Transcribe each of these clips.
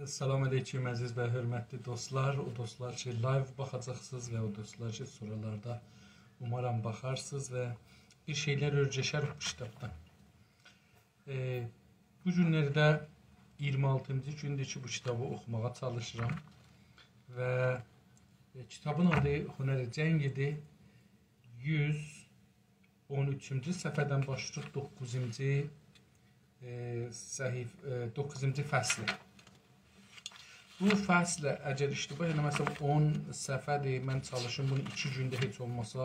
Salam aleyküm əziz və hörmətli dostlar. O dostlar ki, live baxacaqsınız və o dostlar ki, sorularda umarım baxarsınız və bir şeylər öyrəşər bu kitabdan. Bu günlərdə 26-cı gündür ki, bu kitabı oxumağa çalışıram və kitabın adı Hünər-i Cəngidir. 113-cü səhifədən başlayıb 9-cu fəsli. Bu fəslə əgər iştibah eləməsəm 10 səhifədir. Mən çalışım bunu 2 gündə heç olmasa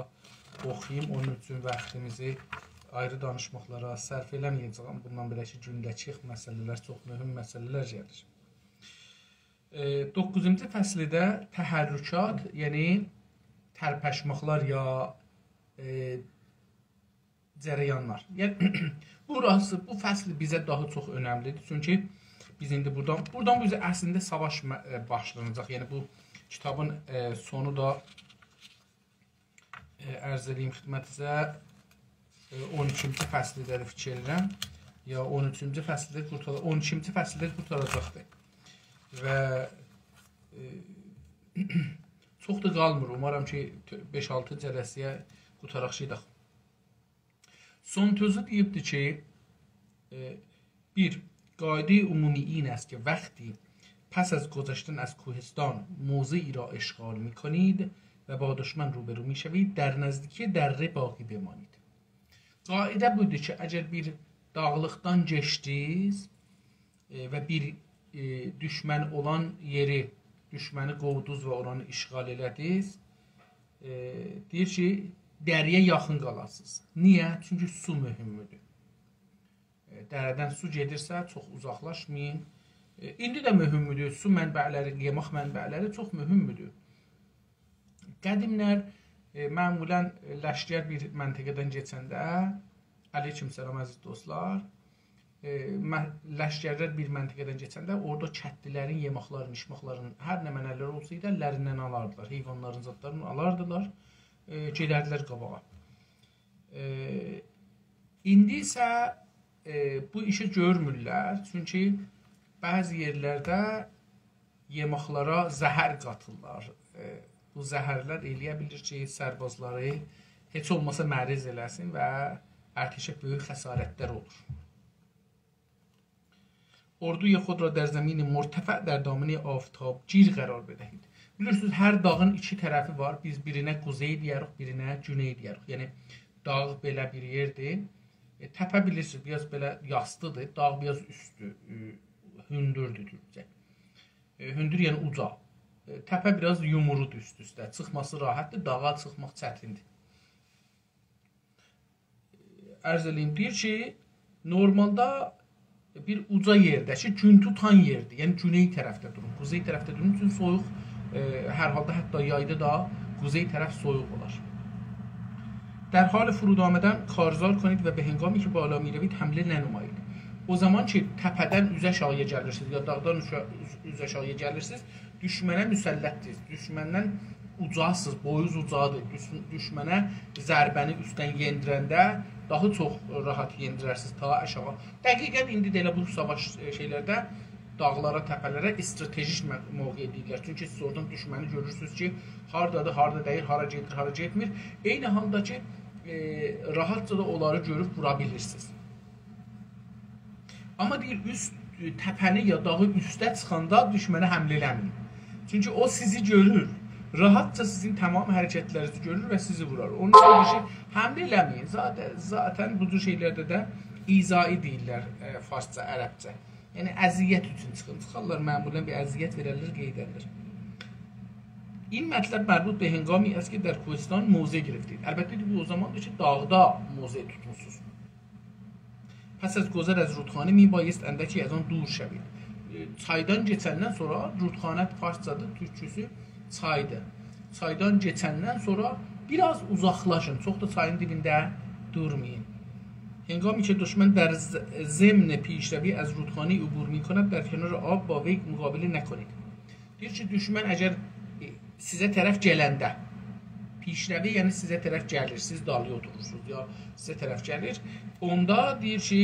oxuyayım. Onun üçün vaxtımızı ayrı danışmaqlara sərf eləməyəcəm. Bundan belə ki, gündəki məsələlər çox mühüm məsələlər gəlir. 9-cu fəslidə təhərrükat, yəni tərpəşmaqlar ya cərəyanlar. Yəni bu fəsl bizə daha çox önəmlidir. Çünki biz indi buradan bizə əslində savaş başlanacaq. Yəni bu kitabın sonu da ərz edeyim xidmətinizə 13-cü fəslidə fikir edirəm. Ya 13-cü fəslidə 12-ci fəslidə qurtaracaqdır. Və çox da qalmır. Umarım ki 5-6 cərəsiyə qurtaraqşıydaq. Son tözü deyibdir ki, bir قاعده عمومی این است که وقتی پس از گذشتن از کوهستان موضعی را اشغال می کنید و با دشمن روبرو می شوید در نزدیکی دره باقی بمانید. قاعده budur ki, əgər bir dağlıqdan keçdiniz və bir düşmən olan yeri, düşməni qovdunuz və oranı işğal elədiniz, deyir ki, dəriyə yaxın qalasınız. Niyə? Çünki su mühümdür. Dərədən su gedirsə, çox uzaqlaşmayın. İndi də mühümmüdür. Su mənbələri, yemək mənbələri çox mühümmüdür. Qədimlər məmulən ləşkər bir məntəqədən keçəndə, aleyküm səlam əziz dostlar, ləşkərlər bir məntəqədən keçəndə, orada kətlilərin, yeməxlərin, işməklərin, hər nə mənələr olsaydı, əllərindən alardılar. Heyvanların zadlarını alardılar, gedərdilər qabağa. İndi isə bu işi görmürlər, çünki bəzi yerlərdə yeməklara zəhər qatırlar. Bu zəhərlər eləyə bilir ki, sərbazları heç olmasa məriz eləsin və ərtəşə böyük xəsarətlər olur. Orduya xud را در زمین مرتفع در دامنه آفتابگیر قرار بدهید. Bilirsiniz, hər dağın iki tərəfi var. Biz birinə quzey deyərik, birinə güney deyərik. Yəni, dağ belə bir yerdir. Təpə bilirsiniz, biraz belə yastıdır, dağ biraz üstü, hündürdür türkcə. Hündür yəni uca. Təpə biraz yumrudur üst-üstə, çıxması rahatdır, dağa çıxmaq çətindir. Ərz eləyim, deyir ki, normalda bir uca yerdə ki, gün tutan yerdir, yəni güney tərəfdə durun, quzey tərəfdə durun, üçün soyuq, hər halda hətta yayda da quzey tərəf soyuq olar. در حال فرود آمدن کارزار کنید و به هنگامی که بالا می روید حمله ننمایید. O zaman ki təpədən üzə aşağıya gəlirsiniz ya dağdan üzə aşağıya gəlirsiniz, düşmənə müsəllətdir. Düşməndən ucasınız, boyunuz ucadır. Düşmənə zərbəni üstdən yendirəndə daha çox rahat yendirərsiniz ta aşağı. Dəqiqən indi də elə bu savaş şeylərdə dağlara, təpələrə stratejik mövqe edirlər. Çünki siz oradan düşməni görürsünüz ki, hardadır, harda deyil, hara gedir, hara getmir. Eyni halda ki, rahatca da onları görüb vura bilirsiniz. Amma deyir, üst təpəni ya dağı üstə çıxanda düşmənə həmlə eləməyin. Çünki o sizi görür. Rahatca sizin tamam hərəkətlərinizi görür və sizi vurar. Onun üçün həmlə eləməyin. Zaten bu cür şeylərdə də izai deyirlər farsça, ərəbcə. Yəni əziyyət üçün çıxın. Çıxarlar məmulən bir əziyyət verərlər, qeyd edilir. این مطلب مربوط به هنگامی است که در کوهستان موضع گرفتید. البته bu o zamandır ki dağda موضع tutmuşsunuz. Pes az گذر از رودخانه میبایست اندکی از آن دور شوید. Çaydan keçəndən sonra rudxanə farsçadır, türkçüsü çaydır. Çaydan keçəndən sonra biraz uzaqlaşın. Çox da çayın dibində durmayın. هنگامی که دشمن در ضمن پیشروی از رودخانه عبور میکند در کنار آب با وی مقابله نکنید. Deyir ki, düşmən əgər sizə tərəf gələndə, pişrəvi, yəni sizə tərəf gəlir, siz dalıya oturursunuz, ya sizə tərəf gəlir, onda deyir ki,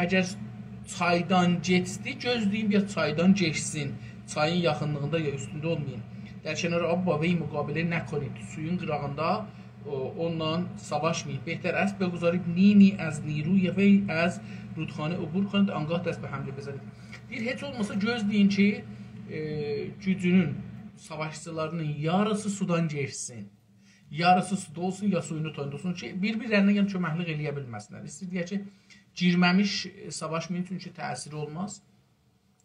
əgər çaydan geçdi, gözləyim ya çaydan geçsin. Çayın yaxınlığında ya üstündə olmayın. در کنار آب با وی مقابله نکنید. suyun qırağında onunla savaşmayın. بهتر است بگذارید نیمی از نیروی وی از رودخانه عبور کنید آنگاه دست به حمله بزنید. Bir heç olmasa gözləyin ki, gücünün, savaşçılarının yarısı sudan geçsin. Yarısı suda olsun, ya suyun utayında olsun ki, bir-birlərinə yəni köməklik eləyə bilməsinlər. İstəyir ki, girməmiş savaşmayın çünki təsiri olmaz.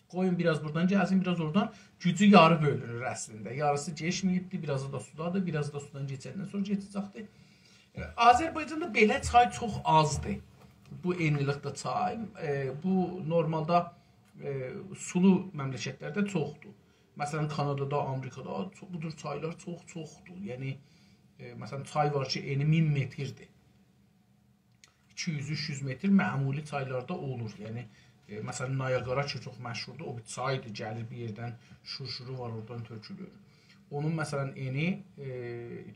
Qoyun biraz buradan gəlsin, biraz oradan. Gücü yarı bölünür əslində. Yarısı geçməyibdi, birazı da sudadır, birazı da sudan keçəndən sonra keçəcəkdir. Azərbaycanda belə çay çox azdır. Bu enlilikdə çay. Bu normalda sulu məmləkətlərdə çoxdur. Məsələn, Kanadada, Amerikada bu tür çaylar çoxdur. Yəni, məsələn, çay var ki, eni 1000 metrdir. 200-300 metr məmuli çaylarda olur. Yəni, məsələn, Nayagara ki, çox məşhurdur. O bir çaydır, gəlir bir yerdən, şurşuru var, oradan tökülür. Onun, məsələn, eni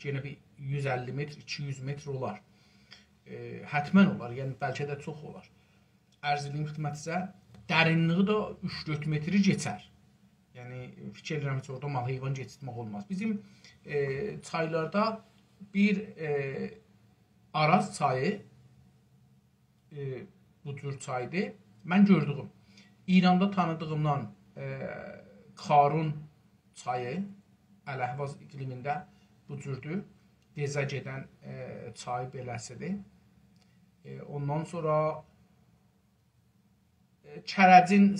yenə bir 150 metr, 200 metr olar. Hətmən olar, yəni bəlkə də çox olar. Ərz edeyim xidmətinizə, dərinliği da 3-4 metri keçər. Yəni, fikir edirəm ki, orada mal heyvan geçirtmək olmaz. Bizim çaylarda bir Araz çayı bu tür çaydır. Mən gördüğüm, İranda tanıdığımdan Karun çayı, Ələhvaz iqlimində bu cürdür. Gezə gedən çay beləsidir. Ondan sonra Kərəcin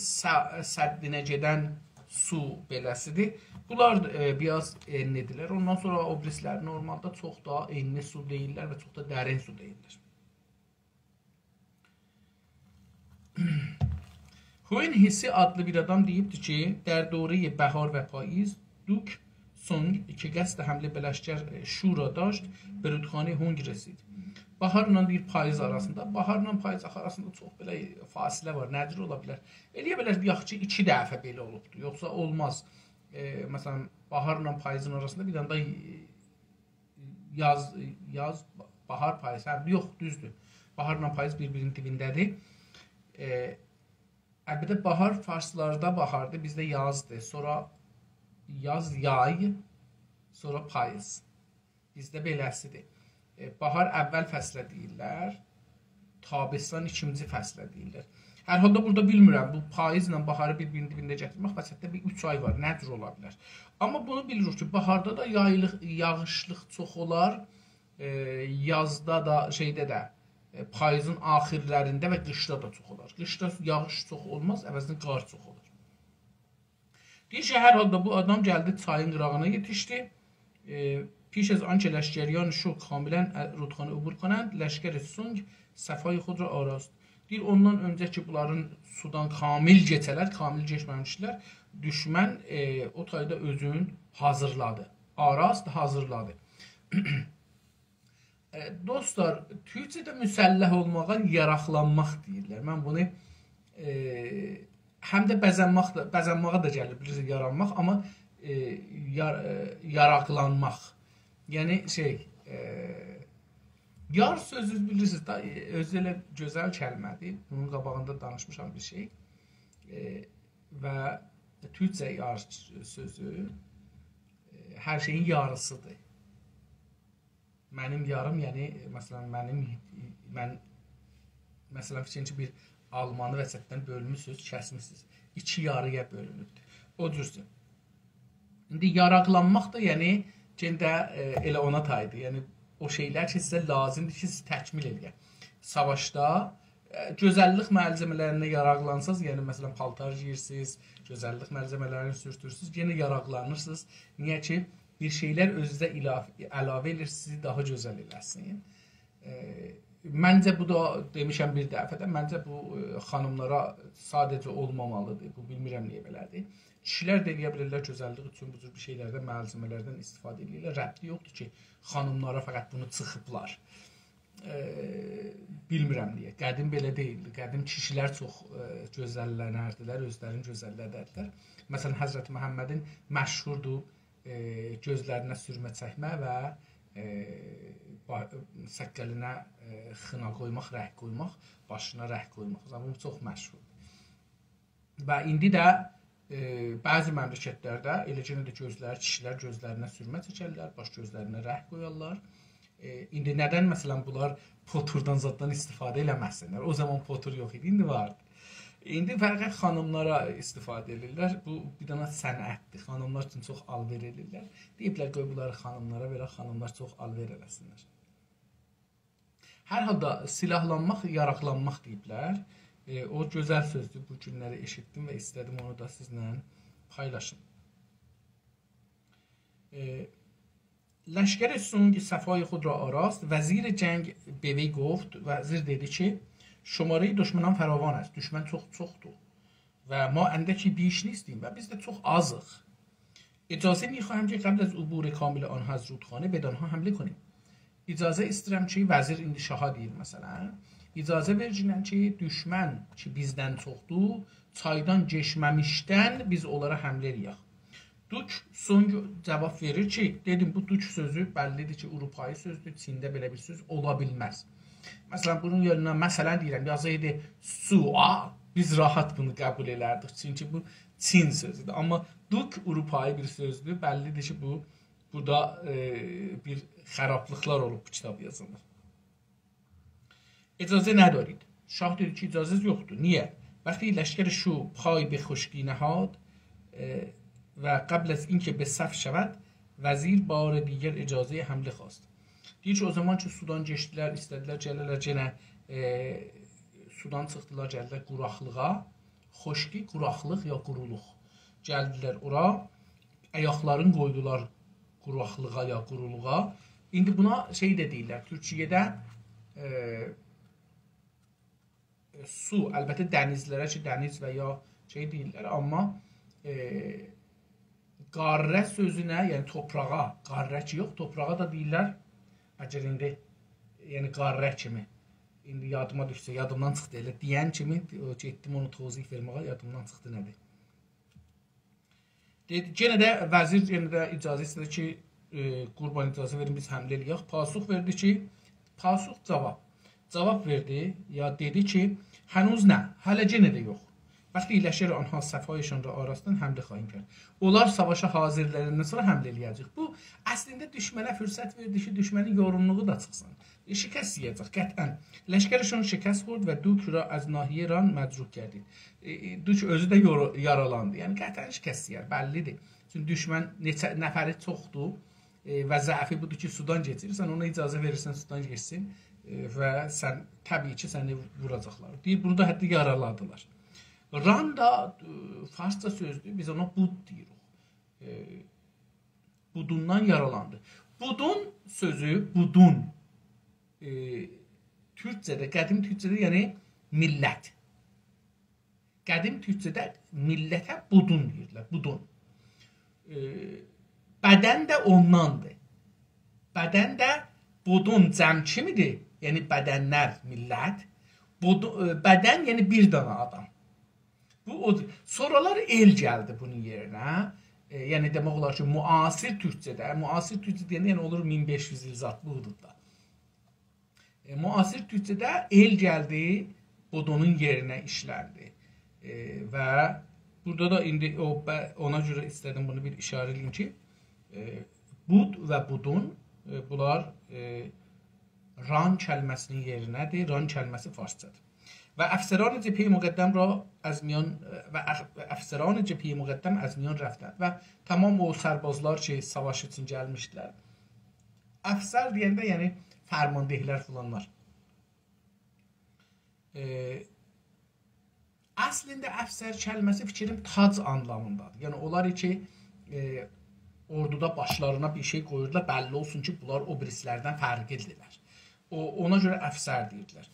səddinə gedən su beləsidir. Bunlar biraz enlidirlər. Ondan sonra o birislər normalda çox da enli su deyirlər və çox da dərin su deyirlər. Huen Hissi adlı bir adam deyibdir ki, در دوره بهار و پاییز دوک سونگ که قصد حمله به لشکر شورا داشت به رودخانه هونگ رسید. Baharla bir payız arasında, baharla payız arasında çox belə fasilə var. Nədir ola bilər? Eləyə bilər yaxçı 2 dəfə belə olubdur. Yoxsa olmaz. Məsələn, baharla payızın arasında bir anda yaz, bahar, payız. Yox, düzdür. Baharla payız bir-birinin dibindədir. Əlbəttə, bahar farslarda bahardır, bizdə yazdır. Sonra yaz, yay, sonra payız. Bizdə beləsidir. Bahar əvvəl fəslə deyirlər, Tabistan ikinci fəslə deyirlər. Hər halda burada bilmirəm, bu payızla baharı bir-birinin dibində gətirmək vəsətdə bir 3 ay var, nədir ola bilər. Amma bunu bilirik ki, baharda da yağışlıq çox olar, yazda da, şeydə də, payızın axirlərində və qışda da çox olar. Qışda yağış çox olmaz, əvəzində qar çox olur. Deyir ki, hər halda bu adam gəldi, çayın qırağına yetişdi. پیش از آنچه لشکریان شو کاملا رودخانه عبور کنند لشکر سونگ صفای خود را آراست. Deyir, ondan öncə ki, bunların sudan kamil geçələr, kamil geçməmişlər, düşmən o tayda özünü hazırladı. Arast hazırladı. Dostlar, Türkçədə müsəlləh olmağa yaraqlanmaq deyirlər. Mən bunu həm də bəzənmağa da gəlir, bilirsiniz, yaranmaq, amma yaraqlanmaq. Yəni yar sözü bilirsiniz, özü elə gözəl kəlmədir. Bunun qabağında danışmışam bir şey. Və Türkcə yar sözü hər şeyin yarısıdır. Mənim yarım, yəni məsələn mən məsələn fikrin ki, bir almanı vəsətdən bölmüsünüz, kəsmişsiniz. 2 yarıya bölünübdür. O cürsün. İndi yaraqlanmaq da, yəni Gəndə elə ona taydır. Yəni, o şeylər ki, sizə lazımdır ki, siz təkmil edək. Savaşda gözəllik malzəmələrinə yaraqlansınız, yəni, məsələn, paltar giyirsiniz, gözəllik malzəmələrini sürtürsünüz, yenə yaraqlanırsınız. Niyə ki, bir şeylər özünüzə əlavə edir, sizi daha gözəl eləsin. Məncə, bu da, demişəm bir dəfədə, məncə bu xanımlara sadəcə olmamalıdır. Bu, bilmirəm niyə belədir. Kişilər də eləyə bilirlər gözəllik üçün bu cür bir şeylərdən, malzəmələrdən istifadə edirlər. Rəbti yoxdur ki, xanımlara fəqət bunu çıxıblar. Bilmirəm niyə. Qədim belə deyildi. Qədim kişilər çox gözəllənərdilər, özlərini gözəllədərdilər. Məsələn, Həzrəti Məhəmmədin məşhurdur gözlərinə sürmə çəkmə və səqqəlinə xına qoymaq, rəh qoymaq, başına rəh qoymaq. Bu çox məşhurdur. Və indi də bəzi məmləkətlərdə eləcə də gözlər, kişilər gözlərinə sürmə çəkərlər, baş gözlərinə rəh qoyarlar. İndi nədən məsələn bunlar poturdan zaddan istifadə eləməsinlər? O zaman potur yox idi, indi vardı. İndi fəqət xanımlara istifadə edirlər. Bu bir dənə sənətdir. Xanımlar üçün çox alver edirlər. Deyiblər qoy bunları xanımlara verə, xanımlar çox alver eləsinlər. Hər halda silahlanmaq, yaraqlanmaq deyiblər. O gözəl sözdür. Bu günləri eşitdim və istədim onu da sizlə paylaşım. لشکر سونگ صفای خود را آراست. وزیر جنگ به وی گفت، وزیر dedi ki شماره دشمنان فراوان است. düşmən çoxdur və ما اندکی بیش نیستیم و biz də çox azıq. اجازه میخواهم که قبل از عبور کامل آنها از رودخانه به آنها حمله کنیم. İcazə istəyirəm ki, vəzir indi şaha deyir məsələn. İcazə verirəm ki, düşmən ki bizdən çoxdur, çaydan keçməmişdən biz onlara həmlə edək. Duç Song cavab verir ki, dedim bu duç sözü bəllidir ki, Avropai sözdür, Çində belə bir söz ola bilməz. Məsələn, bunun yerinə məsələn deyirəm, yazaydı sua, biz rahat bunu qəbul elərdik. Çünki bu Çin sözüdür. Amma duk Avropai bir sözdür, bəllidir ki, bu burada bir xarablıqlar olub bu kitab yazılır. İcazə ندارید. شاه dedi ki, icazəz yoxdur. Niyə? وقتی لشکر شو پای به خشکی نهاد و قبل از اینکه به صف شود وزیر بار دیگر اجازه حمله خواست. Deyir ki, o zaman ki sudan keçdilər, istədilər gəlirlər yenə sudan çıxdılar, gəldilər quraqlığa. Xoşki, quraqlıq ya quruluq. Gəldilər ora, ayaqlarını qoydular quraqlığa ya quruluğa. İndi buna şey də deyirlər, Türkiyədə su, əlbəttə dənizlərə ki, dəniz və ya şey deyirlər, amma qarrə sözünə, yəni toprağa, qarrə ki yox, toprağa da deyirlər, əgər indi, yəni qarrə kimi, indi yadıma düşsə, yadımdan çıxdı, elə deyən kimi, getdim onu tozih verməyə, yadımdan çıxdı nədir. Yenə də vəzir yenə də icazə istədi ki, qurban icazə verin, biz həmlə eləyək. Pasux verdi ki, pasux cavab verdi, ya dedi ki, hənuz nə, hələ yenə də yox. Vəqti iləşər anha səfayişən və arasından həmlə xahin kərd. Onlar savaşa hazirlərindən sonra həmlə eləyəcək. Bu, əslində düşmənə fürsət verdi ki, düşmənin yorumluğu da çıxsın. Şikəst yiyəcək, qətən. Ləşkərişon şikəst xurd və dük ra az nahiyə ran məcruk kərdi. Dük özü də yaralandı. Yəni, qətən şikəst yiyər, bəllidir. Çünki düşmən nəfəri çoxdur və zəfi budur ki, sudan geçir. Sən ona icazə verirsən, sudan geçsin və sən, təbii ki, səni vuracaqlar. Deyir, bunu da hətta yaraladılar. Ran da farsça sözdür, biz ona bud deyirik. Budundan yaralandı. Budun sözü, budun, Türkçədə, qədim Türkçədə, yəni millət. Qədim Türkçədə millətə budun deyirlər, budun. Bədən də ondandır. Bədən də budun cəm kimidir, yəni bədənlər, millət. Bədən, yəni bir dana adam. Bu odur. Sonralar el gəldi bunun yerinə. Yəni demək olar ki, müasir Türkçədə, müasir Türkçədə yəni olur 1500 il zat bu hududda. Müasir Türkçədə el gəldi, budunun yerinə işləndi. Və burada da indi ona görə istədim bunu bir işarə edeyim ki, bud və budun bunlar ran kəlməsinin yerinədir. Ran kəlməsi farsçadır. Və əfsərani cəbhə-i müqəddəm az miyan rəftən və tamam o sərbazlar ki, savaş üçün gəlmişdilər. Əfsər deyəndə, yəni fərmandehlər filanlar. Əslində əfsər kəlməsi fikrim tac anlamındadır. Yəni onlar ki, orduda başlarına bir şey qoyurlar, bəlli olsun ki, bunlar o birislərdən fərqlidirlər. Ona görə əfsər deyirlər.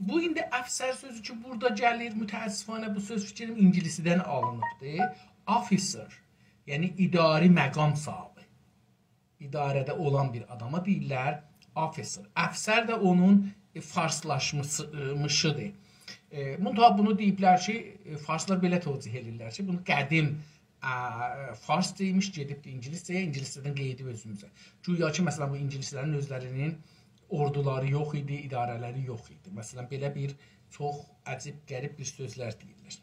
Bu indi əfsər sözü ki, burada gəlir, mütəəssifanə bu söz fikrim İngilisidən alınıbdır. Officer, yəni idari məqam sahibi. İdarədə olan bir adama deyirlər officer. Əfsər də onun farslaşmışıdır. Bunu deyiblər ki, farslar belə tövcih edirlər ki, bunu qədim fars deymiş, gedibdir İngiliscəyə, İngiliscədən qeydib özümüzə. Güya ki, məsələn, bu İngilislərin özlərinin orduları yox idi, idarələri yox idi. Məsələn, belə bir çox əcib, qərib bir sözlər deyirlər.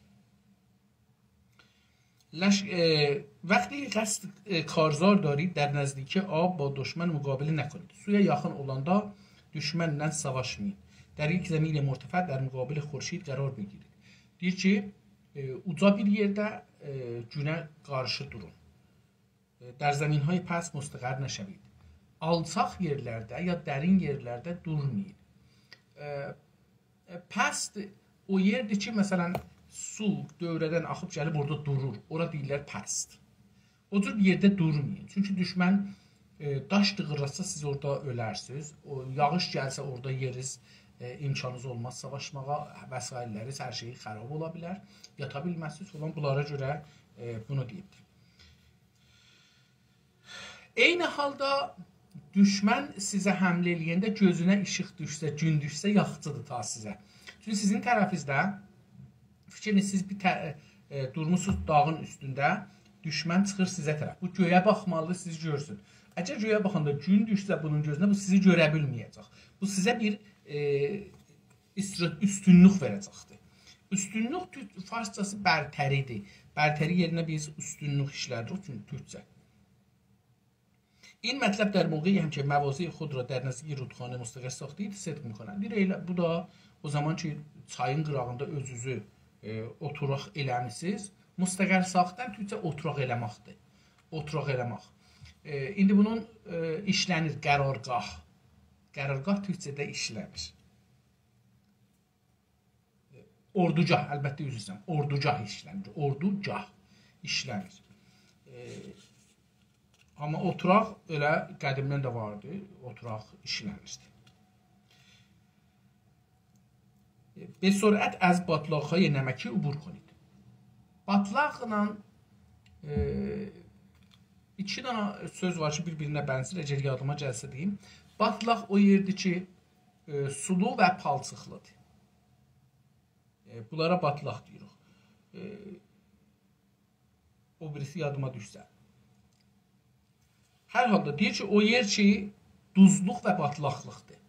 وقتی قصد کارزار دارید در نزدیکی آب با دشمن مقابله نکنید. suya yaxın olanda düşmənlə savaşmayın. در یک زمین مرتفع در مقابل خورشید قرار بگیرید. deyir ki, uca bir yerdə günə qarşı durun. Dərzəminهای پس مستقر نشوید. Alçaq yerlərdə ya dərin yerlərdə durmayın. Pəst o yerdir ki, məsələn, su dövrədən axıb gəlib orada durur. Ora deyirlər pəst. O cür bir yerdə durmayın. Çünki düşmən daş dıqırlatsa siz orada ölərsiniz. O yağış gəlsə orada yeriz, imkanınız olmaz savaşmağa, vəsaitləriz, hər şeyi xarab ola bilər. Yata bilməzsiniz falan. Bunlara görə bunu deyibdir. Eyni halda düşmən sizə həmlə eləyəndə gözünə işıq düşsə, gün düşsə yaxşıdır ta sizə. Çünki sizin tərəfinizdə fikrin siz bir durmusunuz dağın üstündə, düşmən çıxır sizə tərəf. Bu göyə baxmalı, sizi görsün. Əgər göyə baxanda gün düşsə bunun gözünə, bu sizi görə bilməyəcək. Bu sizə bir üstünlük verəcəkdir. Üstünlük farsçası bərtəridir. Bərtəri yerinə biz üstünlük işlədirik türkçə. این مطلب در موقعی هم که مواضع خود را در نزدیک رودخانه مستقر ساختید صدق میکنند. Bu da o zaman ki çayın qırağında özünüzü oturaq eləmisiniz. Müstəqər saxtdan türkçə oturaq eləməkdir. Oturaq eləmək. İndi bunun işlənir qərargah. Qərargah türkçədə işlənir. Ordugah, əlbəttə üzr istəyirəm. Ordugah işlənir. Ordugah işlənir. Amma oturaq elə qədimdən də vardı. Oturaq işlənirdi. به سرعت از باتلاق‌های نمکی عبور کنید. Batlaqla iki dana söz var ki, bir-birinə bənzər. Əgər yadıma gəlsə deyim. Batlaq o yerdir ki, sulu və palçıqlıdır. Bunlara batlaq deyirik. O birisi yadıma düşsə. Hər halda deyir ki, o yer ki, duzluq və batlaqlıqdır.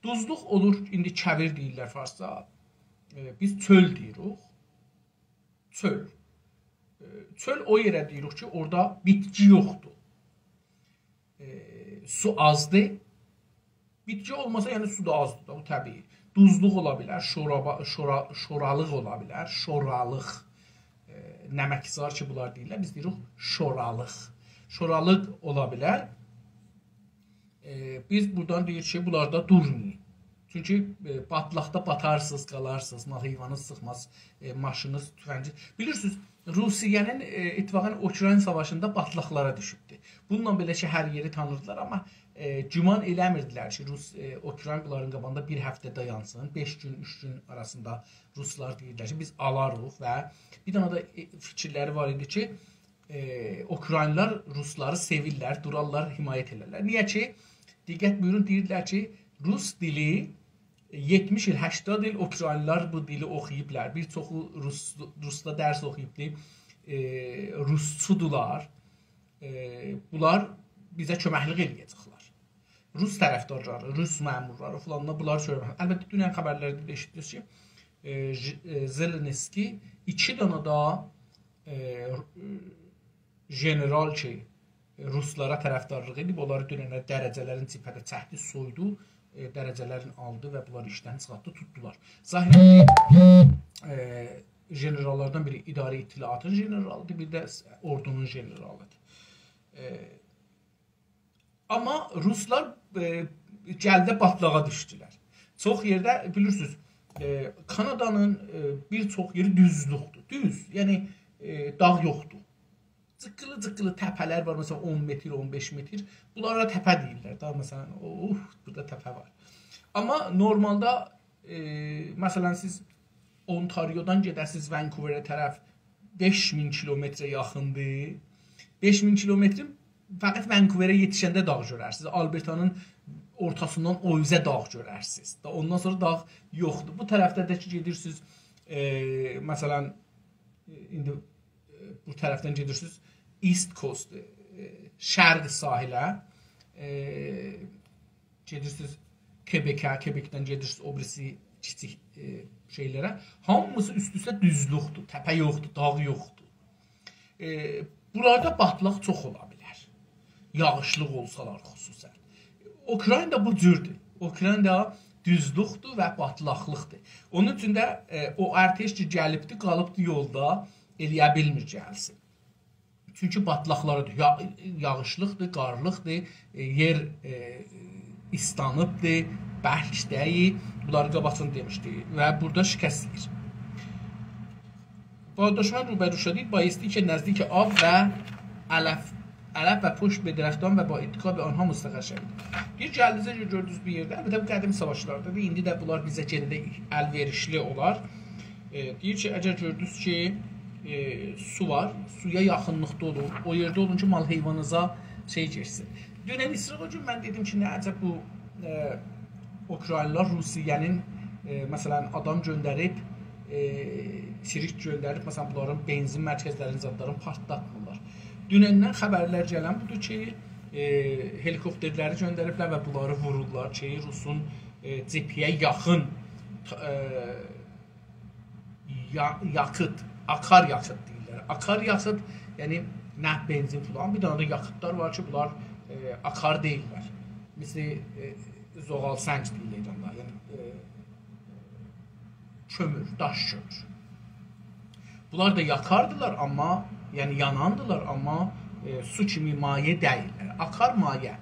Duzluq olur, indi kəvir deyirlər farsça. Biz çöl deyirik. Çöl. Çöl o yerə deyirik ki, orada bitki yoxdur. Su azdır. Bitki olmasa, yəni su da azdır da, o təbii. Duzluq ola bilər, şoralıq ola bilər, şoralıq. Nəməkzar ki, bunlar deyirlər, biz deyirik şoralıq. Şoralıq ola bilər. Biz buradan deyir ki, bunlarda durmayın. Çünki batlaqda batarsınız, qalarsınız, heyvanınız sıxmaz, maşınınız, tüfənci. Bilirsiniz, Rusiyanın İttifaqın Ukrayna savaşında batlaqlara düşübdür. Bununla belə ki, hər yeri tanırdılar, amma güman eləmirdilər ki, Ukrayna bunların qabağında bir həftə dayansın, 5 gün, 3 gün arasında Ruslar deyirlər ki, biz alarıq və bir dana da fikirləri var idi ki, Ukraynalılar Rusları sevirlər, durarlar, himayət edirlər. Niyə ki, diqqət buyurun, deyirlər ki, Rus dili 70 il, 80 il Ukraynalılar bu dili oxuyublar. Bir çoxu Rusda dərs oxuyubdur. Rusçudular. Bunlar bizə köməklik eləyəcəklər. Rus tərəfdarları, Rus məmurları falanla bunları söyləmək. Əlbəttə, dünən xəbərlərdə eşitdiniz ki, Zelenski 2 dana da general ki, Ruslara tərəfdarlıq edib, onları dünənlər dərəcələrin cibhədə çəkdi, soydu, dərəcələrini aldı və bunları işdən çıxartdı, tutdular. Zahirən generallardan biri idarə ittilaatın generalıdır, bir də ordunun generalıdır. Amma Ruslar gəldə batlağa düşdülər. Çox yerdə, bilirsiniz, Kanadanın bir çox yeri düzlükdür. Düz, yəni dağ yoxdur. Cıqqılı təpələr var, məsələn 10 metr, 15 metr. Bunlara təpə deyirlər. Da məsələn, burada təpə var. Amma normalda məsələn siz Ontariodan gedəsiniz Vancouverə tərəf 5000 kilometrə yaxındır. 5000 kilometrin fəqət Vancouverə yetişəndə dağ görərsiniz. Albertanın ortasından o üzə dağ görərsiniz. Ondan sonra dağ yoxdur. Bu tərəfdə də ki gedirsiniz, məsələn indi bu tərəfdən gedirsiniz East Coast, şərq sahilə, gedirsiniz Quebec-ə, Quebec-dən gedirsiniz o birisi kiçik şeylərə. Hamısı üst-üstə düzlükdür, təpə yoxdur, dağ yoxdur. Burada batlaq çox ola bilər. Yağışlıq olsalar xüsusən. Ukrayna bu cürdür. Ukrayna düzlükdür və batlaqlıqdır. Onun üçün də o ərteş ki, gəlibdir, qalıbdır yolda, eləyə bilmir gəlsin. Çünki batlaqlarıdır. Yağışlıqdır, qarlıqdır, yer islanıbdır, bərk deyil. Bunları qabaqcın demişdik və burada şikəstdir. با دشمن روبرو شدید بایستی که نزدیک آب و علف و پشت به درختان و با اتکا به آنها مستقر şəhid. Bir gəldinizə gördünüz bir yerdə. Əlbəttə bu qədim savaşlardadır. İndi də bunlar bizə geridə əlverişli olar. Deyir ki, əgər gördünüz ki, su var, suya yaxınlıqda olun. O yerdə olun ki, mal heyvanınıza geçsin. Dünən İsrail gün mən dedim ki, nə əcəb bu Ukraynalılar Rusiyənin məsələn adam göndərib sirik göndərib, məsələn, bunların benzin mərkəzlərini, zadlarını partlatmırlar. Dünəndən xəbərlər gələn budur ki, helikopterləri göndəriblər və bunları vururlar ki, Rusun cephiyə yaxın yakıt, akar yakıt deyirlər. Akar yakıt, yəni nə benzin falan, bir dənə də yakıtlar var ki, bunlar akar deyirlər. Misli zoğal sənc deyirlər onlar, yəni kömür, daş kömür. Bunlar da yakardılar amma, yəni yanandılar amma su kimi maye deyirlər. Akar maye.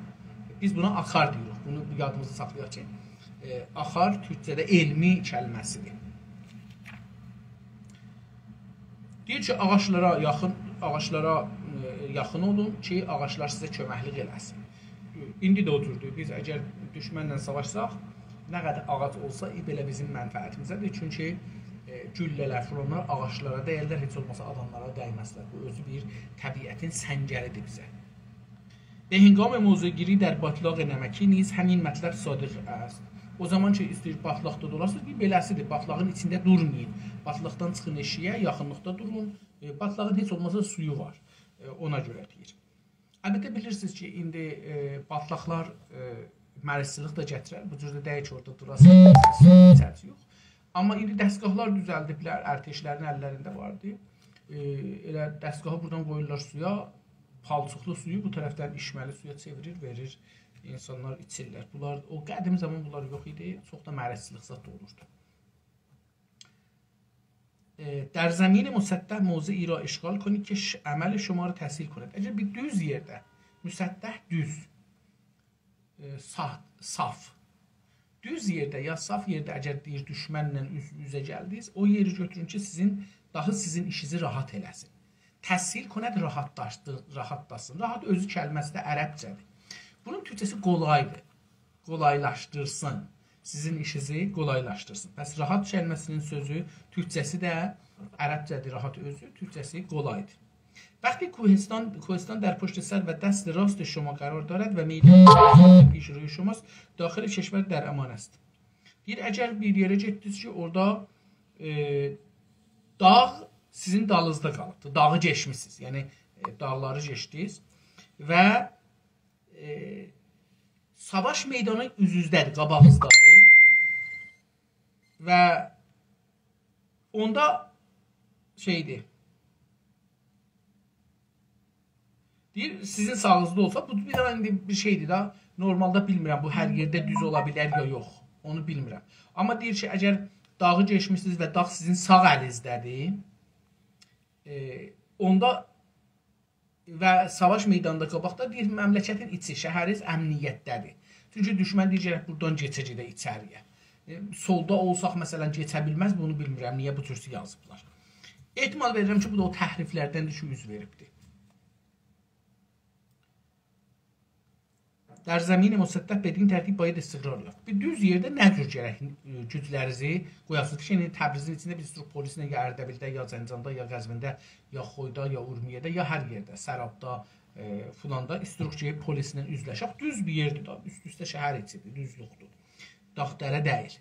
Biz buna akar deyirik. Bunu yadımızda saxlayaq ki, akar türkçədə elmi kəlməsidir. Deyir ki, ağaçlara yaxın olun ki, ağaçlar sizə köməklik eləsin. İndi də oturdu. Biz əgər düşmənlə savaşsaq, nə qədər ağac olsa, belə bizim mənfəətimizədir. Çünki güllələr, fronlar ağaçlara dəyərlər, heç olmasa adamlara dəyməzlər. Bu özü bir təbiətin səngəridir bizə. به هنگام موضع‌گیری در باطلاق نمکی نیز همین مطلب صادق است. O zaman ki, istəyir batlaqda dolarsınız, bir beləsidir. Batlağın içində durmayın. Batlaqdan çıxın eşiyə, yaxınlıqda durun. Batlağın heç olmasa suyu var. Ona görə deyir. Əlbəttə bilirsiniz ki, indi batlaqlar mərəsilik də gətirər. Bu cürdə deyək ki, orada durasınız, yox. Amma indi dəstgahlar düzəldiblər, ərteşlərin əllərində vardı. Elə dəstgahı buradan qoyurlar suya, palçıqlı suyu bu tərəfdən içməli suya çevirir, verir. İnsanlar içirlər. Bunlar, o qədim zaman bunlar yox idi, çox da mərəsilik zat olurdu. در زمین مسطح موضعی را اشغال کنید که عمل شما را تسهیل کند. اگر bir düz yerdə, müsəttəh düz, saf, düz yerdə ya saf yerdə əgər deyir düşmənlə üz-üzə gəldiniz, o yeri götürün ki, sizin işinizi rahat eləsin. Təssil konəd rahatlasın. Rahat özü kəlməsi də ərəbcədir. Bunun türkçəsi qolaydır. Qolaylaşdırsın. Sizin işinizi qolaylaşdırsın. Bəs rahat kəlməsinin sözü, türkçəsi də ərəbcədir, rahat özü, türkçəsi qolaydır. وقتی کوهستان در پشت سر و دست راست شما قرار دارد و میدان پیش روی شماست داخل کشور در امان است. Bir əgər bir yerə getdiniz ki, orada dağ sizin dalınızda qalıbdır. Dağı geçmişsiniz. Yəni dağları geçdiniz və savaş meydanı üz-üzdədir, qabağınızdadır və onda şeydir, deyir, sizin sağınızda olsa, bu bir şeydir da, normalda bilmirəm, bu hər yerdə düz ola bilər ya yox, onu bilmirəm. Amma deyir ki, əgər dağı geçmişsiniz və dağ sizin sağ əlinizdədir, onda və savaş meydanında qabaqda deyir, məmləkətin içi, şəhəriz əmniyyətdədir. Çünki düşmən deyir, buradan geçəcək də içəriyə. Solda olsaq, məsələn, geçə bilməz, bunu bilmirəm, niyə bu türsü yazıblar. Ehtimal verirəm ki, bu da o təhriflərdəndir ki, üz veribdir. در زمین مسطح بدین ترتیب باید استقرار یافت. Bir düz yerdə nə cür gərək güclərinizi qoyasınız ki, yəni Təbrizin içində bir sürü polisinə ya Ərdəbildə, ya Zəncanda, ya Qəzvində, ya Xoyda, ya Urmiyədə, ya hər yerdə, Sərabda, fulanda istirik ki, polislə üzləşək. Düz bir yerdir da, üst-üstə şəhər içidir, düzlükdür. Dağ-dərə deyil.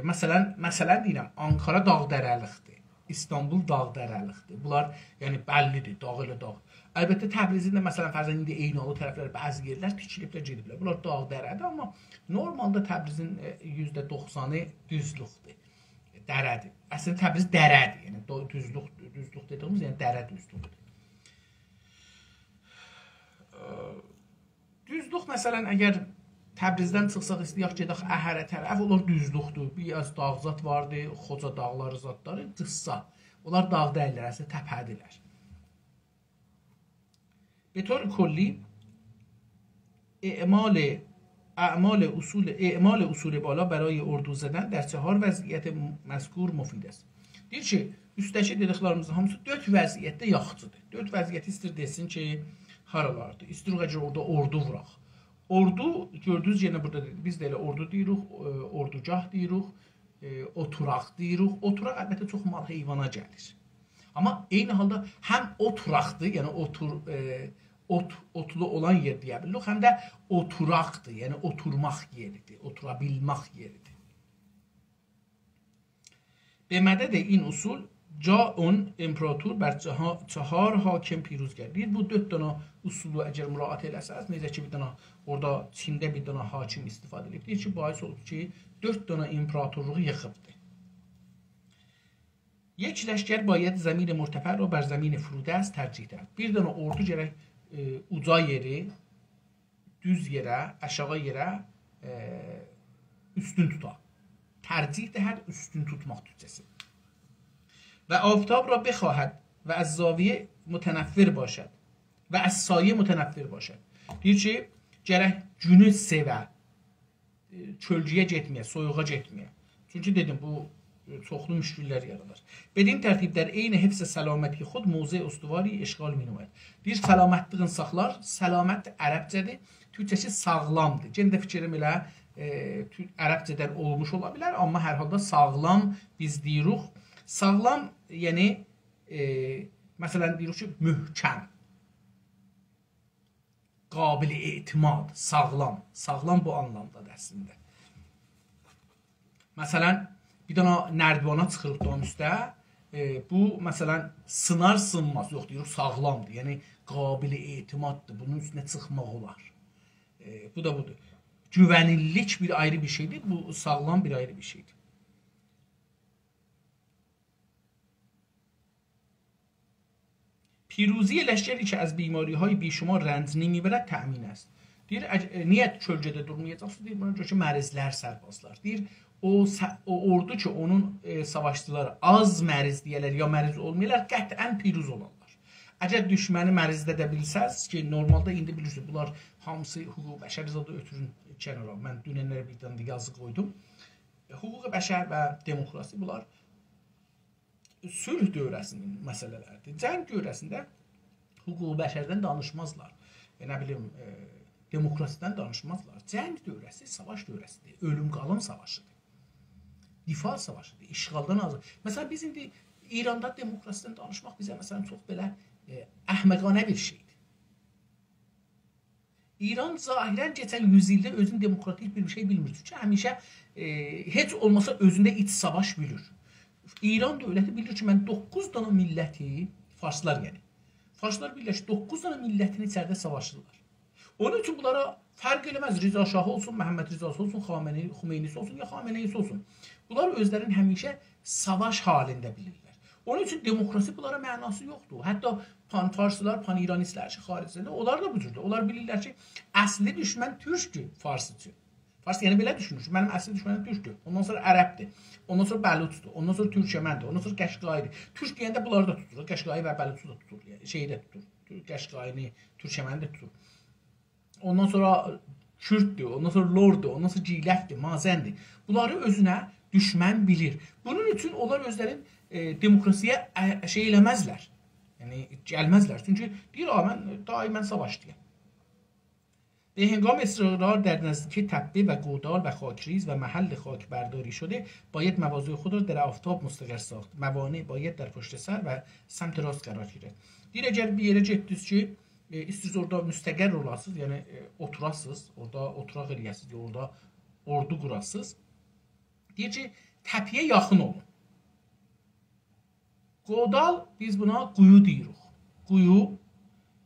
Məsələn deyirəm, Ankara dağ-dərəlikdir, İstanbul dağ-dərəlikdir. Bunlar yəni bəllidir, dağ elə dağ. Əlbəttə Təbrizin də məsələn fərzən indi Eynalı tərəfləri bəzi yerlər tikiliblər, gediblər. Bunlar dağ-dərədir, amma normalda Təbrizin %90-ı düzlükdür, dərədir. Əslində Təbriz dərədir, yəni düzlük dediyimiz yəni dərə düzlükdür. Düzlük məsələn, əgər Təbrizdən çıxsaq istəyək gedək Əhərə tərəf, onlar düzlükdür. Bir dağzat vardı, Xoca dağları zatları, qıssa. Onlar dağ deyirlər, əslində təpədirlər. به طور کلی اعمال اصول بالا برای اردو زدن در 4 vəziyyət məzkur mufid است. Deyir ki, üstdəki dediklərimizin hamısı 4 vəziyyətdə yaxşıdır. 4 vəziyyəti istir desin ki, haralardır. İstirik əgər orada ordu vuraq. Ordu, gördüyünüz yenə burada dedik, biz də elə ordu deyirik, ordugah deyirik, oturaq deyirik. Oturaq əlbəttə çox mal heyvana gəlir. Amma eyni halda həm oturaqdır, yəni otlu olan yer deyə bilirik, həm də oturaqdır, yəni oturmaq yeridir, oturabilmək yeridir. به مدد این اصول جا اون امپراتور بر 4 حاکم پیروز کرد. Deyir, bu 4 dana usulu əgər müraat eləsəz, necə ki bir dana orada Çində bir dana hakim istifadə edib. Deyir ki, bahis olub ki 4 dana imperatorluğu yıxıbdır. یک لشکر باید زمین مرتفع را بر زمین فرودست ترجیح دهد. Bir dana ordu gərək uca yeri, düz yerə, aşağı yerə üstün tutar. ترجیح دهد üstün tutmaq türkçesi. و آفتاب را بخواهد و از زاویه متنفر باشد و از سایه متنفر باشد. Deyir ki, gərək günü sevə, çölcüyə getməyə, soyuğa getməyə. Çünki dedim, bu çoxlu müşkillər yaradır. Bedin tərtiblər eyni hifz səlaməti xud mövzi üstüvari işğal minuvət. Deyir, səlamətliğin saxlar, səlamət ərəbcədir, türkçəsi sağlamdır. Yenə də fikrim elə ərəbcədən olmuş ola bilər, amma hər halda sağlam biz deyirik. Sağlam, yəni, məsələn, deyirik ki, mühkəm, qabili etimad, sağlam. Sağlam bu anlamdadır əslində. Məsələn, bir dana nərdivana çıxırıq da onun üstə, bu, məsələn, sınar sınmaz, yox, deyirik, sağlamdır, yəni, qabili etimaddır, bunun üstünə çıxmaq olar. Bu da budur. Güvənillik bir ayrı bir şeydir, bu sağlam bir ayrı bir şeydir. پیروزی لشکری که از بیماری‌های بیشمار رنج نمیبرد تأمین است. Deyir, niyə kölgədə durmayacaqsın? Deyir, buna görə ki, mərizlər sərbazlar. Deyir, o ordu ki, onun savaşçıları az məriz deyələr, ya məriz olmayırlar, qətlən piruz olarlar. Əgər düşməni mərizdə də bilsəz ki, normalda indi bilirsiniz, bunlar hamısı hüquq bəşər zadı ötürün kənara. Mən dünənlərə bir dənə yazı qoydum. Hüquq bəşər və demokrasi bunlar sülh dövrəsinin məsələləridir. Cəng dövrəsində hüquq bəşərdən danışmazlar. Nə bilim, demokrasidən danışmazlar. Cəng dövrəsi savaş dövrəsidir. Ölüm-qalım savaşıdır. Difa savaşıdır. İşğaldan azad. Məsələn, biz indi İranda demokrasidən danışmaq bizə məsələn çox belə əhməqanə bir şeydir. İran zahirən keçən 100 ildə özünün demokratik bir şey bilmir. Çünki həmişə heç olmasa özündə iç savaş bilir. İran dövləti bilir ki, mən 9 dana milləti, farslar yəni, farslar birləşir, 9 dana millətini içəridə savaşırlar. Onun üçün bunlara fərq eləməz, Riza Şahı olsun, Məhəmməd Rizası olsun, Xumeynisi olsun, ya Xameneisi olsun. Bunlar özlərin həmişə savaş halində bilirlər. Onun üçün demokrasi bunlara mənası yoxdur. Hətta pan-farsılar, pan-İranistlər ki, xaricində, onlar da bu cürdür. Onlar bilirlər ki, əsli düşmən türkdür fars üçün. Fars yəni belə düşünür. Mənim əsli düşmənim türkdür. Ondan sonra ərəbdir. Ondan sonra bəluçdur. Ondan sonra türkçəməndir. Ondan sonra qəşqaidir. Türk deyəndə bunları da tutur. Qəşqai və bəluçu da tutur. Yəni, şeyi də tutur. Qəşqaini, türkçəməni də tutur. Ondan sonra Kürddür. Ondan sonra Lordur. Ondan sonra Giləkdir, Mazəndir. Bunları özünə düşmən bilir. Bunun üçün onlar özlərin demokrasiyə şey eləməzlər. Yəni, gəlməzlər. Çünki deyir, mən daimən savaşdıyam. به هنگام اصرار در نزدیکی تپه و گودال و خاکریز و محل خاک برداری شده باید مواضع خود را در آفتاب مستقر ساخت. موانع باید در پشت سر و سمت راست قرار گیرد. Deyir, əgər bir yerə getdiniz ki, istəyirsiniz orada müstəqər olasınız, yəni oturasınız, orada oturaq eləyəsiniz, orada ordu qurasınız. Deyir ki, təpiyə yaxın olun. Qodal, biz buna quyu deyirik. Quyu,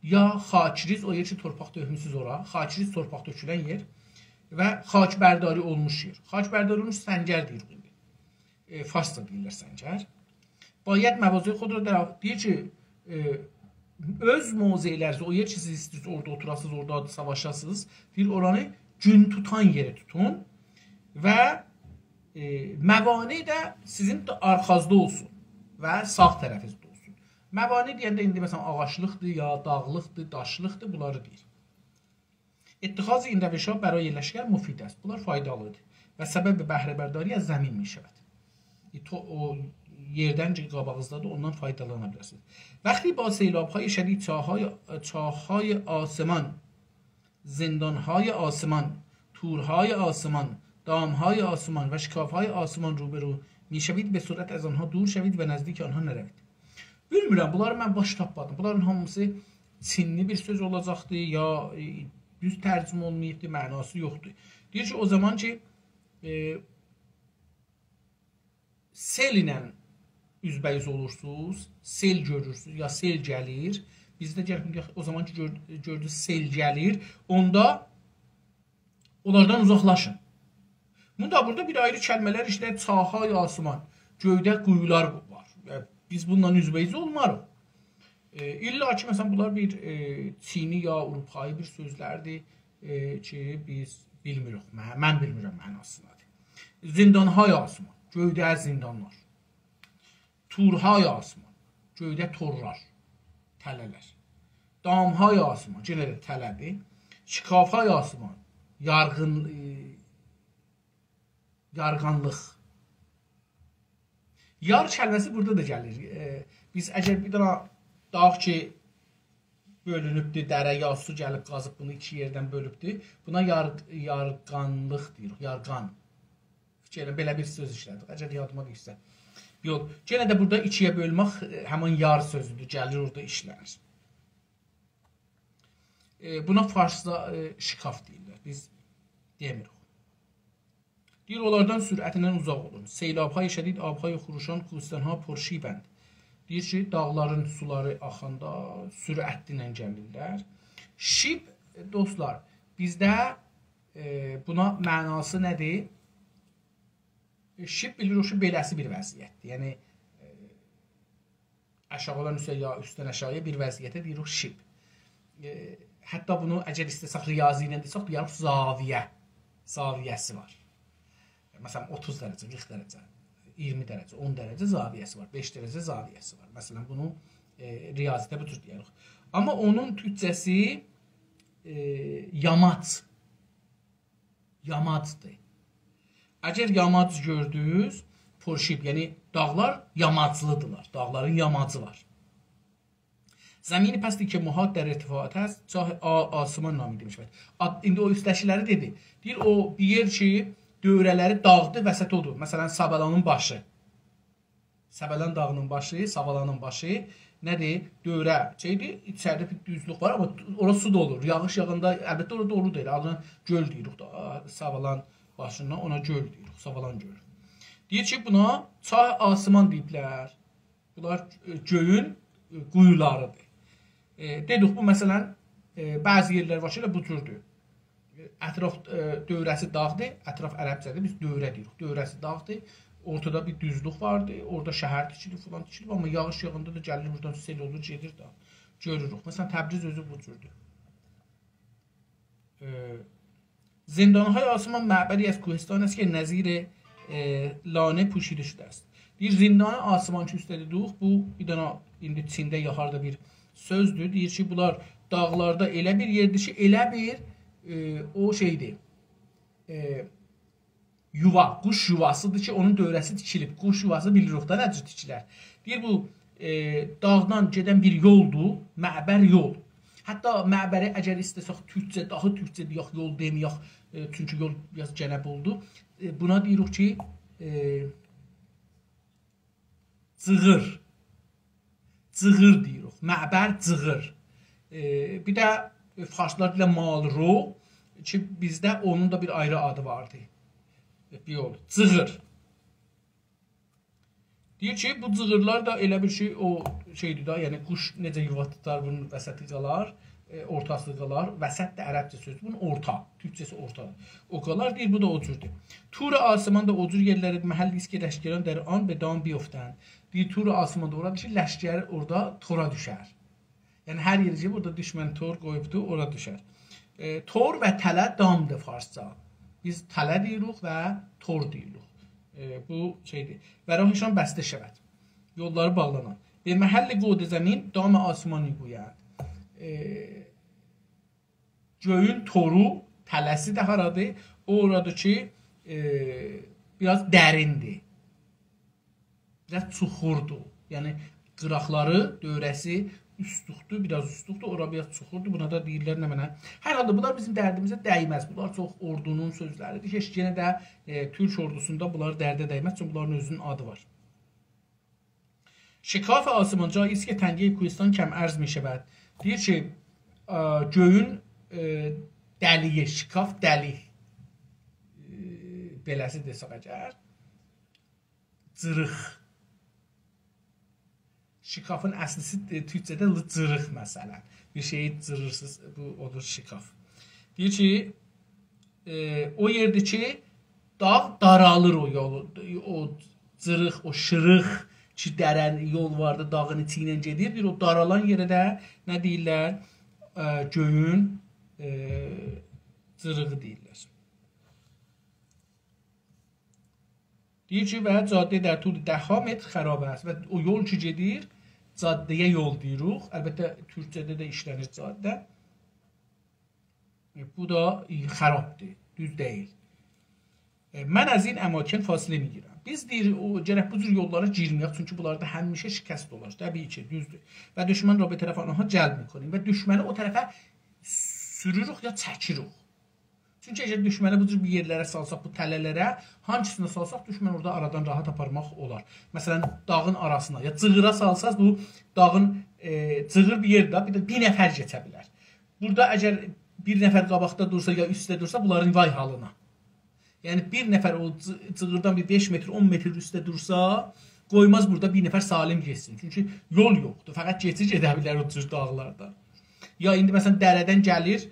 ya xakiriz, o yer ki, torpaq dökmüsünüz ora, xakiriz torpaq dökülən yer və xak bərdari olmuş yer. Xak bərdari olmuş səngər deyirik indi. Farsda deyirlər səngər. Bayət məvazı xod deyir ki, öz mövzelərinizi, o yer ki, siz istəyirsiniz, orada oturasınız, orada savaşasınız, deyir, oranı gün tutan yeri tutun və məvani də sizin arxazda olsun və sağ tərəfinizdə olsun. Məvani deyəndə indi məsələn ağaçlıqdır, ya dağlıqdır, daşlıqdır, bunları deyir. İttixaz indəvişab bəra yerləşkən müfid است. Bunlar faydalıdır və səbəb bəhrəbərdari az zəmin mi şəvət. O yerdən ki, qabağınızdadır, ondan faydalana bilirsiniz. وقتی با سیلاب‌های شدید چاه‌های آسمان، زندان‌های آسمان، تورهای آسمان، دام‌های آسمان و شکاف‌های آسمان روبرو می‌شوید به سرعت از آنها دور شوید و نزدیک آنها نروید. Bilmirəm, bunları mən baş tapmadım. Bunların hamısı Çinli bir söz olacaqdı, ya düz tərcümə olmayıbdı, mənası yoxdur. Deyir ki, o zaman ki, sel ilə üzbəyiz olursunuz, sel görürsünüz, ya sel gəlir. Bizdə o zaman ki, gördünüz, sel gəlir. Onda onlardan uzaqlaşın. Burada bir ayrı kəlmələr işləyir, çahay asman, göydə quyular var. Biz bundan üzbəyiz olmarıq. İlla ki, məsələn, bunlar bir Çini ya Avropayı bir sözlərdir ki, biz bilmirik. Mən bilmirəm mənasındadır. Zindanhay asman, göydə zindanlar. Turhay asman, göydə torlar, tələlər. Damhay asman, yenə də tələdir. Şikafhay asman, yarğanlıq. Yar kəlməsi burada da gəlir. Biz əgər bir dana dağ ki, bölünübdür, dərə ya su gəlib qazıb bunu iki yerdən bölübdür. Buna yarğanlıq deyirik, yarğan. Belə bir söz işlədik, əgər yadıma deyirsə. Yox, yenə də burada ikiyə bölmək həmin yar sözüdür, gəlir orada işlənir. Buna farsda şikaf deyirlər, biz demirik. Deyir, onlardan sürətindən uzaq olun. Seylabhay şədid, abhay xuruşan, kustanha porşibənd. Deyir ki, dağların suları axanda sürətlə gəlirlər. Şib, dostlar, bizdə buna mənası nədir? Şib bilirik ki, beləsi bir vəziyyətdir. Yəni, aşağıdan üstə ya üstdən aşağıya bir vəziyyətə deyirik şib. Hətta bunu əgər istəsək riyazi ilə desək, deyərik zaviyə. Zaviyəsi var. Məsələn, 30 dərəcə, 40 dərəcə, 20 dərəcə, 10 dərəcə zaviyəsi var, 5 dərəcə zaviyəsi var. Məsələn, bunu riyazidə bu cür deyirik. Amma onun türkçəsi yamac. Yamacdır. Əgər yamac gördünüz, porşib, yəni dağlar yamaclıdırlar. Dağların yamacı var. Zəmini pəsdir ki, muhad dər irtifaat həst, cahı asman nami demiş. İndi o üstəşiləri dedi. Deyir, o bir yer ki, dövrələri dağdır, vəsət odur. Məsələn, Sabalanın başı. Sabalan dağının başı, Savalanın başı nədir? Dövrə şeydir, içəridə bir düzlük var, amma orası su da olur. Yağış yağında, əlbəttə orada olur deyil. Adına göl deyirik da, Savalan başından ona göl deyirik, Savalan gölü. Deyir ki, buna çay asman deyiblər. Bunlar göyün quyularıdır. Dedik, bu məsələn, bəzi yerlər var ki, bu cürdür. Ətraf dövrəsi dağdır, ətraf ərəbcədir, biz dövrə deyirik. Dövrəsi dağdır, ortada bir düzlük vardır, orada şəhər tikilir, falan tikilir, amma yağış yağında da gəlir, buradan sel olur, gedir da, görürük. Məsələn, Təbriz özü bu cürdür. زندانهای آسمان معبری از کوهستان است که نظیر لانه پوشیده شده است. Deyir, zindanı asman ki üstədə dedik, bu bir dana indi Çində ya harda bir sözdür. Deyir ki, bunlar dağlarda elə bir yerdir ki, elə bir o şeydir. Yuva, quş yuvasıdır ki, onun dövrəsi tikilib. Quş yuvası bilirik da necə tikilər. Deyir, bu dağdan gedən bir yoldur, məbər yol. Hətta məbəri əgər istəsək türkcə, daha türkcə deyək, yol deməyək, çünki yol biraz cənəb oldu. Buna deyirik ki, cığır. Cığır deyirik. Məbər cığır. Bir də farslar deyirlər malro ki, bizdə onun da bir ayrı adı vardı. Bir yol. Cığır. Deyir ki, bu cığırlar da elə bir şey, o şeydir da, yəni quş necə yuva tutar, bunun vəsəti qalar, ortası qalar. Vəsət də ərəbcə sözdür. Bunun orta, türkçəsi orta. O qalar, deyir, bu da o cürdür. Tur-i asman da o cür yerləri məhəlli ki, ləşkəran dər an be dam biyoftən. Deyir, tur-i asman da oradır ki, ləşkər orada tora düşər. Yəni hər yeri burada düşmən tor qoyubdu, ora düşər. Tor və tələ damdır farsça. Biz tələ deyirik və tor deyirik. Bu şeydir. Və rahişan bəstə şəvət. Yolları bağlanan. Ve məhəlli qod zəmin dam asmani qoyad. Göyün toru, tələsi də haradır? O oradır ki, biraz dərindir. Biraz çuxurdur. Yəni, qıraqları, dövrəsi üstluqdur, biraz üstluqdur, ora biraz çuxurdur. Buna da deyirlər nə mənə. Hər halda bunlar bizim dərdimizə dəyməz. Bunlar çox ordunun sözləridir. Heç yenə də Türk ordusunda bunlar dərdə dəyməz. Çünki bunların özünün adı var. Şikaf asman caiz ki təngiy Kuyistan kəm ərz mi şəbəd. Deyir ki, göyün dəliyi, şikaf dəli beləsi desək əgər, cırıq. Şikafın əslisi Türkçədə cırıq məsələn. Bir şeyi cırırsız, bu odur şikaf. Deyir ki, o yerdir ki, dağ daralır o yolu, o cırıq, o şırıq ki, dərən yol vardı, dağın içi ilə gedir. O daralan yerə də nə deyirlər? Göyün cırığı deyirlər. Deyir ki, və caddə در طول 10 metr xarab است və o yol ki gedir, caddəyə yol deyirik. Əlbəttə Türkçədə də işlənir caddə. Bu da xarabdır, düz deyil. Mən əzin əmakin fasilə migirəm. Biz deyir, gərək bu cür yollara girməyək, çünki bunlarda həmişə şikəst olar. Təbii ki, düzdür. Və düşmən bir tərəfə ona cəlb mikonik və düşməni o tərəfə sürürük ya çəkirik. Çünki əgər düşməni bu cür bir yerlərə salsaq, bu tələlərə, hangisini salsaq, düşmən orada aradan rahat aparmaq olar. Məsələn, dağın arasına, ya cığıra salsaq, bu dağın cığır bir yerdə bir nəfər geçə bilər. Burada əgər bir nəfər qabaqda dursa, ya üstdə dursa, bunların vay halına. Yəni, bir nəfər o cığırdan bir 5 metr, 10 metr üstdə dursa, qoymaz burada bir nəfər salim geçsin. Çünki yol yoxdur, fəqət geçic edə bilər o cür dağlarda. Ya indi məsələn, dərədən gəlir,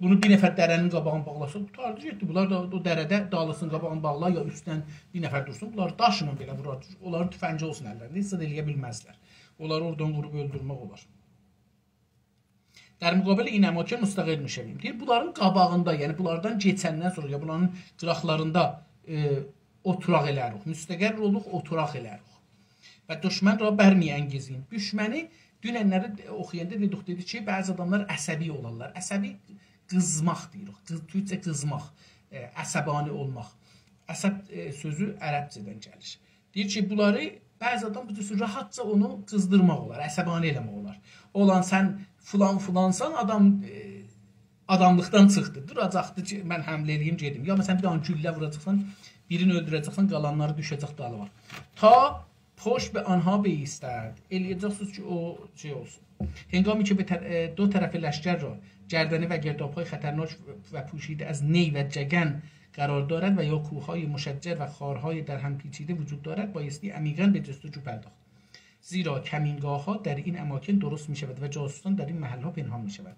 bunu bir nəfər dərənin qabağını bağlasa, tutardı getdi. Bunlar da o dərədə dağlısın qabağını bağlar, ya üstdən bir nəfər dursun. Bunlar daşla belə vurar. Onların tüfənci olsun əllərində. Heç eləyə bilməzlər. Onları oradan vurub öldürmək olar. Dər müqabilə inəmakən müstəqil müşəvim. Deyir, bunların qabağında, yəni bunlardan keçəndən sonra, ya bunların qıraqlarında oturaq elərik. Müstəqil oluq, oturaq elərik. Və düşmən ra bərmiyən gezin. Düşməni dünənləri oxuyanda dedik ki, bəzi adamlar əsəbi olarlar. Əsəbi qızmaq deyirik. Türkçə qızmaq, əsəbani olmaq. Əsəb sözü ərəbcədən gəlir. Deyir ki, bunları bəzi adam rahatca onu qızdırmaq olar, əsəbani eləmək olar. Olan sən filansan, adam adamlıqdan çıxdı. Duracaqdı ki, mən həmlə eləyim, gedim. Ya məsələn, bir an güllə vuracaqsan, birini öldürəcəksən, qalanları düşəcək dalı var. Ta poş və anha beyistərd. Eləyəcəksiniz ki, o şey olsun. Hengami ki, dو طرف لشکر را گردنه و گرداب‌های خطرناک و پوشیده از نی و جگن قرار دارد و یا کوه‌های مشجر و خارهای در هم پیچیده وجود دارد بایستی عمیقاً به جستجو پرداخت. زیرا کمینگاه‌ها در این اماکن درست می‌شود و جاسوسان در این محل‌ها پنهان می‌شود.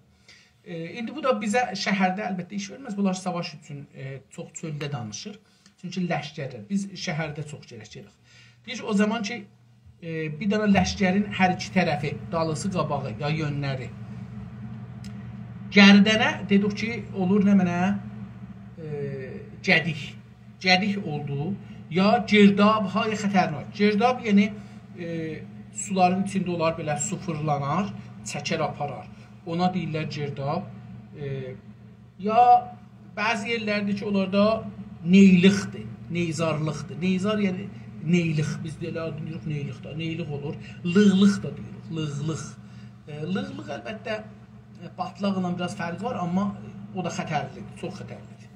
İndi bu da bizə şəhərdə əlbəttə iş verməz. Bunlar savaş üçün çox çöldə danışır. Çünki ləşkərdir. Biz şəhərdə çox gərək. Deyir o zaman ki, bir dənə ləşkərin hər iki tərəfi, dalısı, qabağı ya yönləri gərdənə dedik ki, olur nə mənə gədik oldu ya girdab-hay xətərnak. Girdab yəni suların içində olar, belə su fırlanar, çəkər aparar. Ona deyirlər girdab. Ya bəzi yerlərdir ki, onlarda neyliqdir, neyzarlıqdır. Neyzar yəni neyliq, biz deyirik neyliq da, neyliq olur. Lığlıq da deyirik, lığlıq. Lığlıq əlbəttə batlaqla biraz fərqi var, amma o da xətərlidir, çox xətərlidir.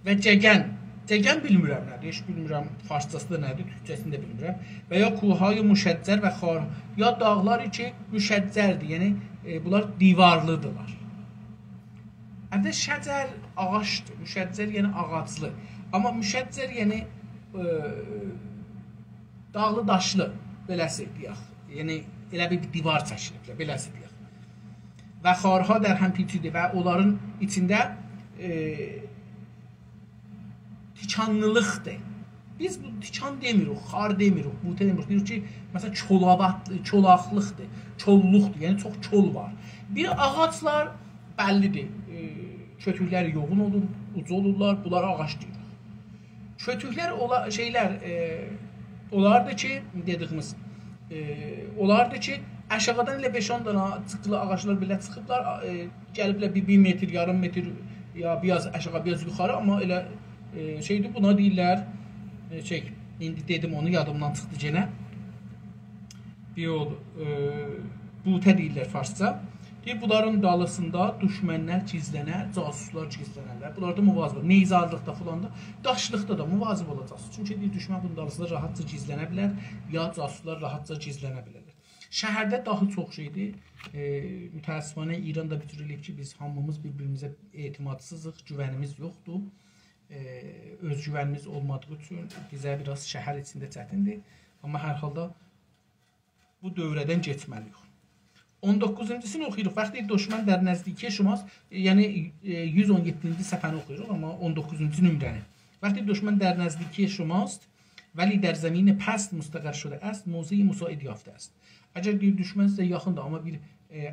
Və cəgən bilmirəm nədir, heç bilmirəm farsçası da nədir, türkçəsini də bilmirəm. Və ya kuhay müşəccər və xar, ya dağlar ki müşəccərdir, yəni bunlar divarlıdırlar. Əvvəl şəcər ağaçdır, müşəccər yəni ağaclı. Amma müşəccər yəni dağlı daşlı, beləsi deyək. Yəni elə bir divar çəkilib, beləsi deyək. Və xarha در هم پیچیده və onların içində tikanlılıqdır. Biz bu tikan demirik, xar demirik, butə demirik. Deyirik ki, məsələn, çolaqlıqdır, çolluqdur, yəni çox çol var. Bir ağaclar bəllidir, kötükləri yoğun olur, ucu olurlar, bunlar ağac deyirik. Kötüklər olardı ki, dediyimiz, olardı ki, aşağıdan elə 5-10 dana çıxılı ağaclar belə çıxıblar, gəliblər 1 metr, yarım metr, ya biraz aşağı, biraz yuxarı, amma elə şeydir, buna deyirlər, indi dedim onu, yadımdan çıxdı yenə, butə deyirlər farsça. Deyir, bunların dalısında düşmənlər gizlənər, casuslar gizlənərlər. Bunlarda müvazibə, neyzarlıqda falan da, daşlıqda da müvazibə olacaqsınız. Çünki deyir, düşmən bunun dalısında rahatca gizlənə bilər, ya casuslar rahatca gizlənə bilərlər. Şəhərdə daha çox şeydir. Mütəəssifanə İranda bitirilik ki, biz hamımız bir-birimizə etimadsızıq, güvənimiz yoxdur. Öz güvənimiz olmadığı üçün bizə biraz şəhər içində çətindir. Amma hər halda bu dövrədən geçməliyik. 19-cısını oxuyuruq. Vaxtı düşmən dər nəzdiki şumas, yəni 117-ci səfəni oxuyuruq, amma 19-cu nömrəni. Vaxtı düşmən dər nəzdiki şumast, vəli dər zəmini pəst müstəqər şudə əst, muzi-i müsaid yaftə əst. Əgər bir düşmən sizə yaxındır, amma bir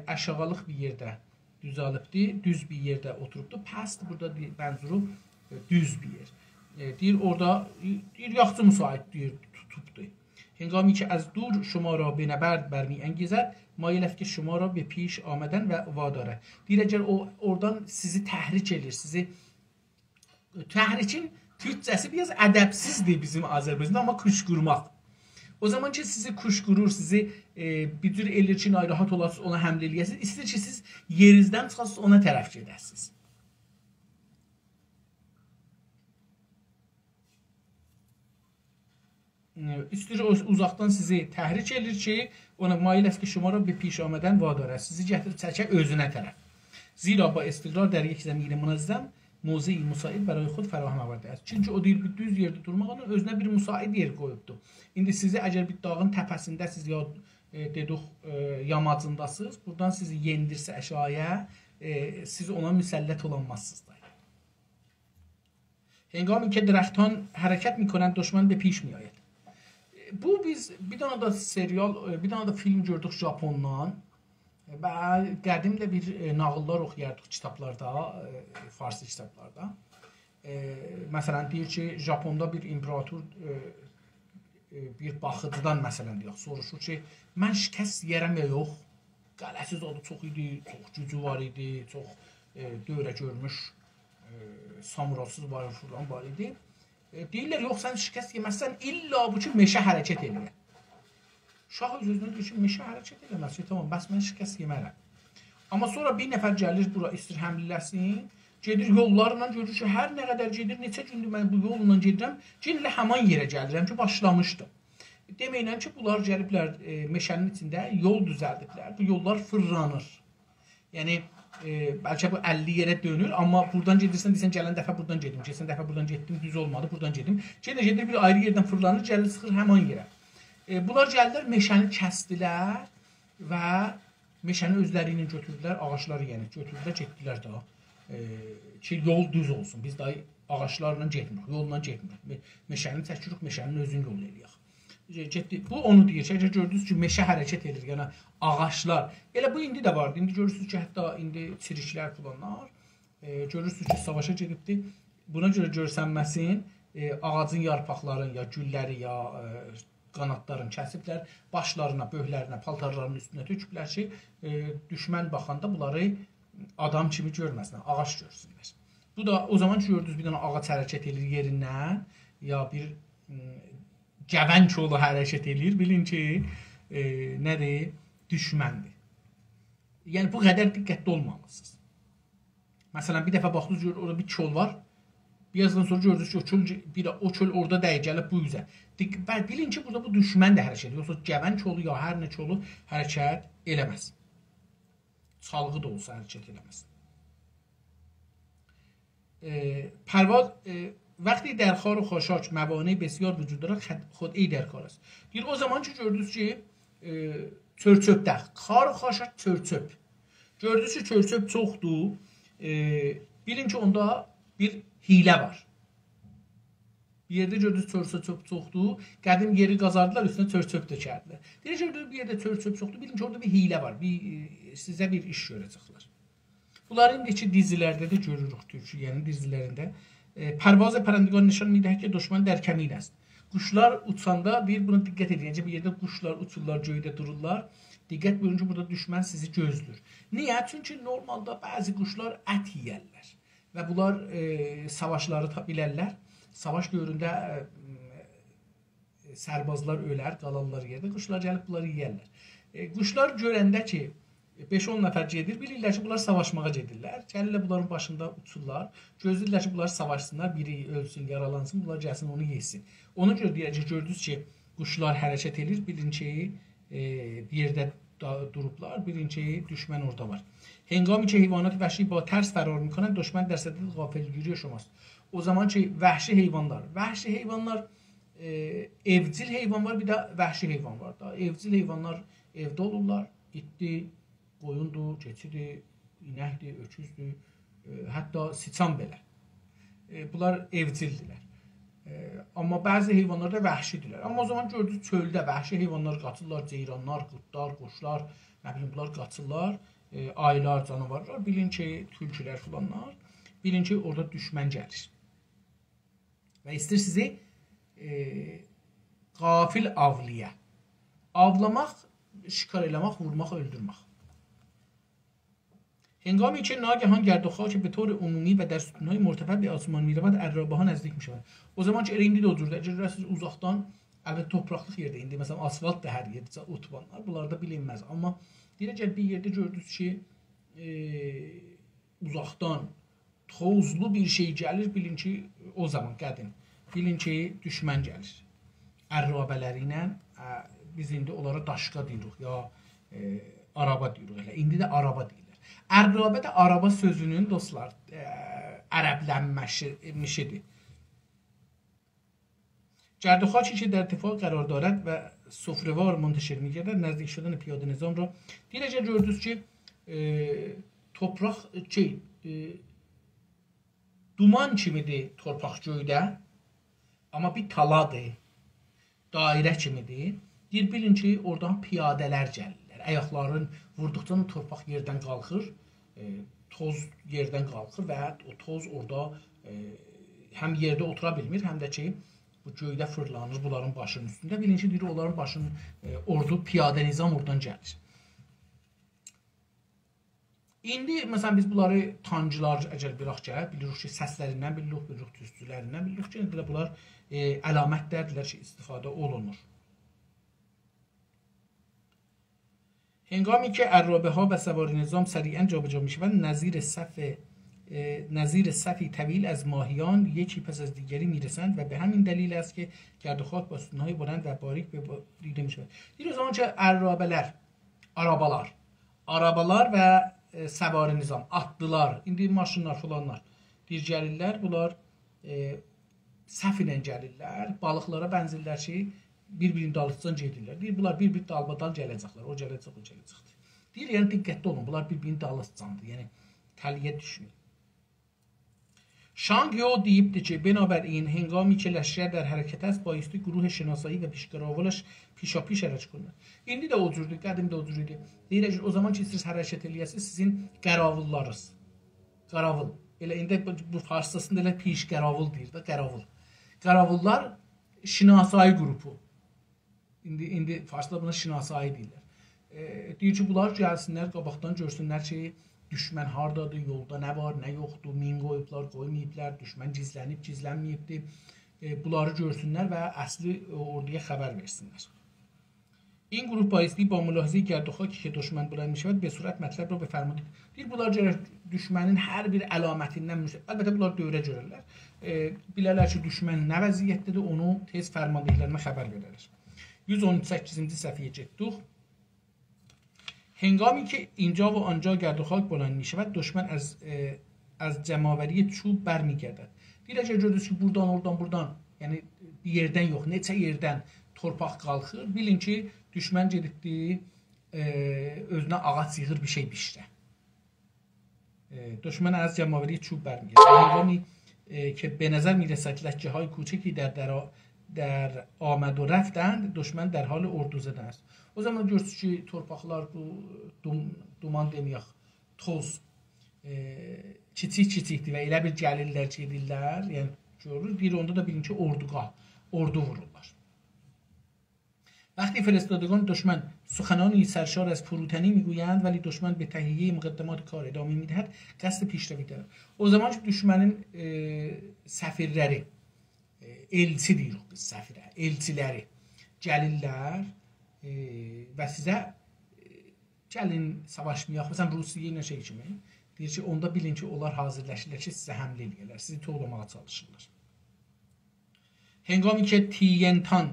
aşağılıq bir yerdə düzəlibdir, düz bir yerdə oturubdur. Pəst burada bənzuru düz bir yer. Deyir, orada yaxçı müsait deyir, tutubdur. Hengami ki az dur şuma را به نبرد برمی انگیزد مایل است که şuma را به پیش آمدن و وادارد. Deyir, əgər oradan sizi təhrik edir, sizi təhrikin türkçəsi biraz ədəbsizdir bizim Azərbaycanda, amma kuşqurmaq. O zaman ki sizi kuşqurur, sizi bir cür eləyir ki, rahat olasınız, ona həmlə eləyəsiniz. İstəyir ki, siz yerinizdən çıxasınız, ona tərəf gedəsiniz. İstəyir uzaqdan sizi təhrik edir ki, ona mail است ki şuma را به پیش آمدن وادارد. Sizi gətirib çəkə özünə tərəf. Zira با استقرار در یک زمین منظم موضعی مساعد برای خود فراهم آورده است. Çünki o deyir, bir düz yerdə durmağına özünə bir müsait yer qoyubdur. İndi sizi əgər bir dağın təpəsindəsiz ya dedik yamacındasınız, buradan sizi yendirsə əşaya, siz ona müsəllət olanmazsınız. Hengami ki درختان حرکت میکنند دشمن به پیش میآید. Bu biz bir dana da serial, bir dana da film gördük Japondan. Və qədim də bir nağıllar oxuyardıq kitablarda, farsi kitablarda. Məsələn deyir ki, Japonda bir imperator bir baxıcıdan məsələn deyək, soruşur ki, mən şikəst yerəm ya yox. Qələsiz adı çox idi, çox gücü var idi, çox dövrə görmüş samurasız var idi. Deyirlər, yox, sən şikəst yeməzsən, illa bu ki, meşə hərəkət edir. Şah öz-özünə deyir ki, meşə hərəkət eləməz ki, tamam, bəs mən şikəst yemərəm. Amma sonra bir nəfər gəlir bura, istir həmliləsin, gedir yollarla görür ki, hər nə qədər gedir, neçə gündür mən bu yolla gedirəm, yenə həman yerə gəlirəm ki, başlamışdım. Deməklə ki, bunlar gəliblər meşənin içində yol düzəldiblər, bu yollar fırlanır. Yəni, bəlkə bu 50 yerə dönür, amma buradan gedirsən, deyirsən, gələn dəfə buradan gedim, gələn dəfə buradan getdim, düz olmadı, buradan gedim. Gedir bir ayrı yerdən fırlanır, gəlir, sıxır həman yerə. Bunlar gəldilər, meşəni kəsdilər və meşəni özləri ilə götürdülər, ağaçları yəni götürdülər, getdilər daha ki, yol düz olsun. Biz daha ağaçlarla getmirik, yolla getmirik. Meşəni çəkirik, meşənin özünü yol eləyək. Bu onu deyir ki, gördünüz ki, meşə hərəkət edir, yəni ağaçlar. Elə bu indi də vardı. İndi görürsünüz ki, hətta indi çiriklər falanlar, görürsünüz ki, savaşa gedibdir. Buna görə görsənməsin, ağacın yarpaqların, ya gülləri, ya qanatlarını kəsiblər, başlarına, böhlərinə, paltarlarının üstünə töküblər ki, düşmən baxanda bunları adam kimi görməsinlər, ağac görsünlər. Bu da o zaman ki, gördünüz bir dənə ağac hərəkət edir yerindən, ya bir gəvən kolu hərəkət edir, bilin ki, nədir? Düşməndir. Yəni, bu qədər diqqətli olmalısınız. Məsələn, bir dəfə baxdınız, orada bir kol var, birazdan sonra gördünüz ki, o çöl orada dəyə gəlib bu üzə. Bilin ki, burada bu düşmən də hərəkət edir. Yoxsa gəvən kolu ya hər nə kolu hərəkət eləməz. Çalğı da olsa hərəkət eləməz. Pərvaz وقتی در خار و خاشاک موانع بسیار وجود دارد خدعه‌ای در کار است. Deyir, o zaman ki gördünüz ki çör-çöpdə, xar و xaşak çör-çöp. Gördünüz ki çör-çöp çoxdur. Bilin ki onda bir hilə var. Bir yerdə gördünüz çör-çöp çoxdur, qədim yeri qazardılar, üstünə çör-çöp dökərdilər. Deyir gördünüz bir yerdə çör-çöp çoxdur, bilin ki orada bir hiylə var, sizə bir iş görəcəklər. Bunların indiki dizilərdə də görürük Türkiyənin dizilərində. Pərvaz pərəndigan nişan midir ki, düşman der kəmin است. Quşlar uçanda deyir, buna diqqət edin. Bir yerdə quşlar uçurlar, göydə dururlar. Diqqət buyurun ki, burada düşmən sizi gözlür. Niyə? Çünki normalda bəzi quşlar ət yeyərlər və bunlar savaşları bilərlər. Savaş göründə sərbazlar ölər, qalarlar yerdə. Quşlar gəlib bunları yeyərlər. Quşlar görəndə ki, 5-10 nəfər gedir, bilirlər ki, bunlar savaşmağa gedirlər. Gəlirlər bunların başında uçurlar. Gözləyirlər ki, bunlar savaşsınlar, biri ölsün, yaralansın, bunlar gəlsin, onu yesin. Ona görə deyəcək, gördünüz ki, quşlar hərəkət edir, bilin ki, bir yerdə durublar, bilin ki, düşmən orada var. Hengami ki, heyvanat vəhşi ba tərs fərar mikonən, düşmən dərsədə qafilgiri yaşamaz. O zaman ki, vəhşi heyvanlar, evcil heyvan var, bir də vəhşi heyvan var da. Evcil heyvanlar evdə olurlar, itdi, qoyundur, keçidir, inəkdir, öküzdür, hətta siçan belə. Bunlar evcildirlər. Amma bəzi heyvanlar da vəhşidirlər. Amma o zaman gördünüz çöldə vəhşi heyvanlar qaçırlar, ceyranlar, qurtlar, quşlar, nə bilim bunlar qaçırlar, ayılar, canavarlar, bilin ki, tülkülər filanlar, bilin ki, orada düşmən gəlir. Və istəyir sizi qafil avliyə. Avlamaq, şikar eləmək, vurmaq, öldürmək. هنگامی که ناگهان گرد و خاک به طور عمومی و در ستونهای مرتفع به آسمان می‌رود عرابه ها نزدیک می‌شوند. O zaman ki indi də o cürdə görürsüz uzaqdan əlbəttə torpaqlıq yerdə indi məsələn asfalt da hər yerdə otobanlar bunlarda bilinməz amma deyəcək bir yerdə gördünüz ki uzaqdan tozlu bir şey gəlir bilin ki o zaman qədim bilin ki düşmən gəlir. Ərabələri ilə biz indi onlara daşqa deyirik ya araba deyirik elə indi də araba deyilir. Ərrabə də araba sözünün dostlar ərəblənmişidir. گرد و خاکی که در ارتفاع قرار دارد و سفره‌وار منتشر می‌گردد نزدیک شدن پیاده نظام را دیگه gördünüz ki torpaq duman kimidir torpaq göydə amma bir taladır dairə kimidir bir bilin ki oradan piyadələr gəlirlər ayaqların vurduqca torpaq yerdən qalxır toz yerdən qalxır və o toz orada həm yerdə otura bilmir həm də ki bu göydə fırlanır bunların başının üstündə. Birinci deyir onların başının ordu, piyadə nizam oradan gəlir. İndi məsələn biz bunları tancılar əgər biraq gəlir, bilirik ki səslərindən bilirik tüstülərindən bilirik ki bunlar əlamətlərdirlər ki istifadə olunur. هنگامی که عرابه ها و سوار نظام سریعا جابجا میشوند نظیر صفی طویل از ماهیان یکی پس از دیگری میرسند و به همین دلیل است که گرد و خاک با ستونهای بلند و باریک دیده میشود. دیگه zaman ki arabalar və səvari nizam, atlılar, indi maşınlar falanlar bir gəlirlər, bunlar səhv ilə gəlirlər, balıqlara bənzirlər ki bir-birinin dalısından gedirlər. Deyir, bunlar bir-bir dalbadal gələcəklər, o gələcək, o gələcəkdir. Deyir, yəni diqqətli olun, bunlar bir-birinin dalısındandır, yəni təliyə düşməyin. شانگیو deyibdir ki, بنابراین هنگامی که لشکر در حرکت است بایستی گروه شناسایی و پیشگراولش پیشاپیش hərəkət کنند. İndi də o cürdür, qədim də o cür idi. Deyir, o zaman ki siz hərəkət eləyəsiniz, sizin qəravullarınız. Qaravul. Elə indi bu farsçasında elə pişqəravul deyir də, qəravul. Qaravullar şinasayı qrupu. İndi farslar buna şinasayı deyirlər. Deyir ki, bunlar gəlsinlər, qabaqdan görsünlər ki, düşmən hardadır, yolda nə var, nə yoxdur, min qoyublar, qoymayıblar, düşmən gizlənib, gizlənməyibdir. Bunları görsünlər və əsli orduya xəbər versinlər. این گروه بایستی با ملاحظه گرد و خاکی که دشمن بلند میشود به صورت مطلب را بفرمایید. deyir bunlar düşmənin hər bir əlamətindən əlbəttə bunlar dövrə görürlər. Bilərlər ki, düşmən nə vəziyyətdədir, onu tez fərmandehlərinə xəbər verərlər. 118-ci səhifəyə getdik. هنگامی که اینجا و آنجا گرد و خاک بلند می شود دشمن از جمعآوری چوب برمیگردد. Deyir ki, gördünüz ki, buradan, yəni bir yerdən yox, neçə yerdən torpaq qalxır. Bilin ki, düşmən gedibdir, özünə ağac yığır bir şey bişirə. دشمن از جمعآوری چوب برمیگردد. هنگامی که به نظر میرسد لهجه های کوچکی در آمد و رفتند دشمن در حال ordu زدن است. O zaman görürsünüz ki torpaqlar bu duman deməyək toz kiçik-kiçikdir və elə bir gəlirlər ki edirlər, yəni görürüz. Bir onda da bilin ki ordu vururlar. وقتی فرستادگان دشمن سخنانی سرشار از فروتنی میگویند ولی دشمن به تهیه مقدمات کار ادامه میدهد قصد پیشروی دارد. O zaman ki düşmənin səfirləri, elçi deyirik biz səfirə, elçiləri gəlirlər və sizə gəlin savaşmayaq. Məsələn Rusiya ilə şey kimi deyir ki, onda bilin ki onlar hazırlaşırlar ki sizə həmlə edirlər, sizi toplamağa çalışırlar. هنگامی که تینتان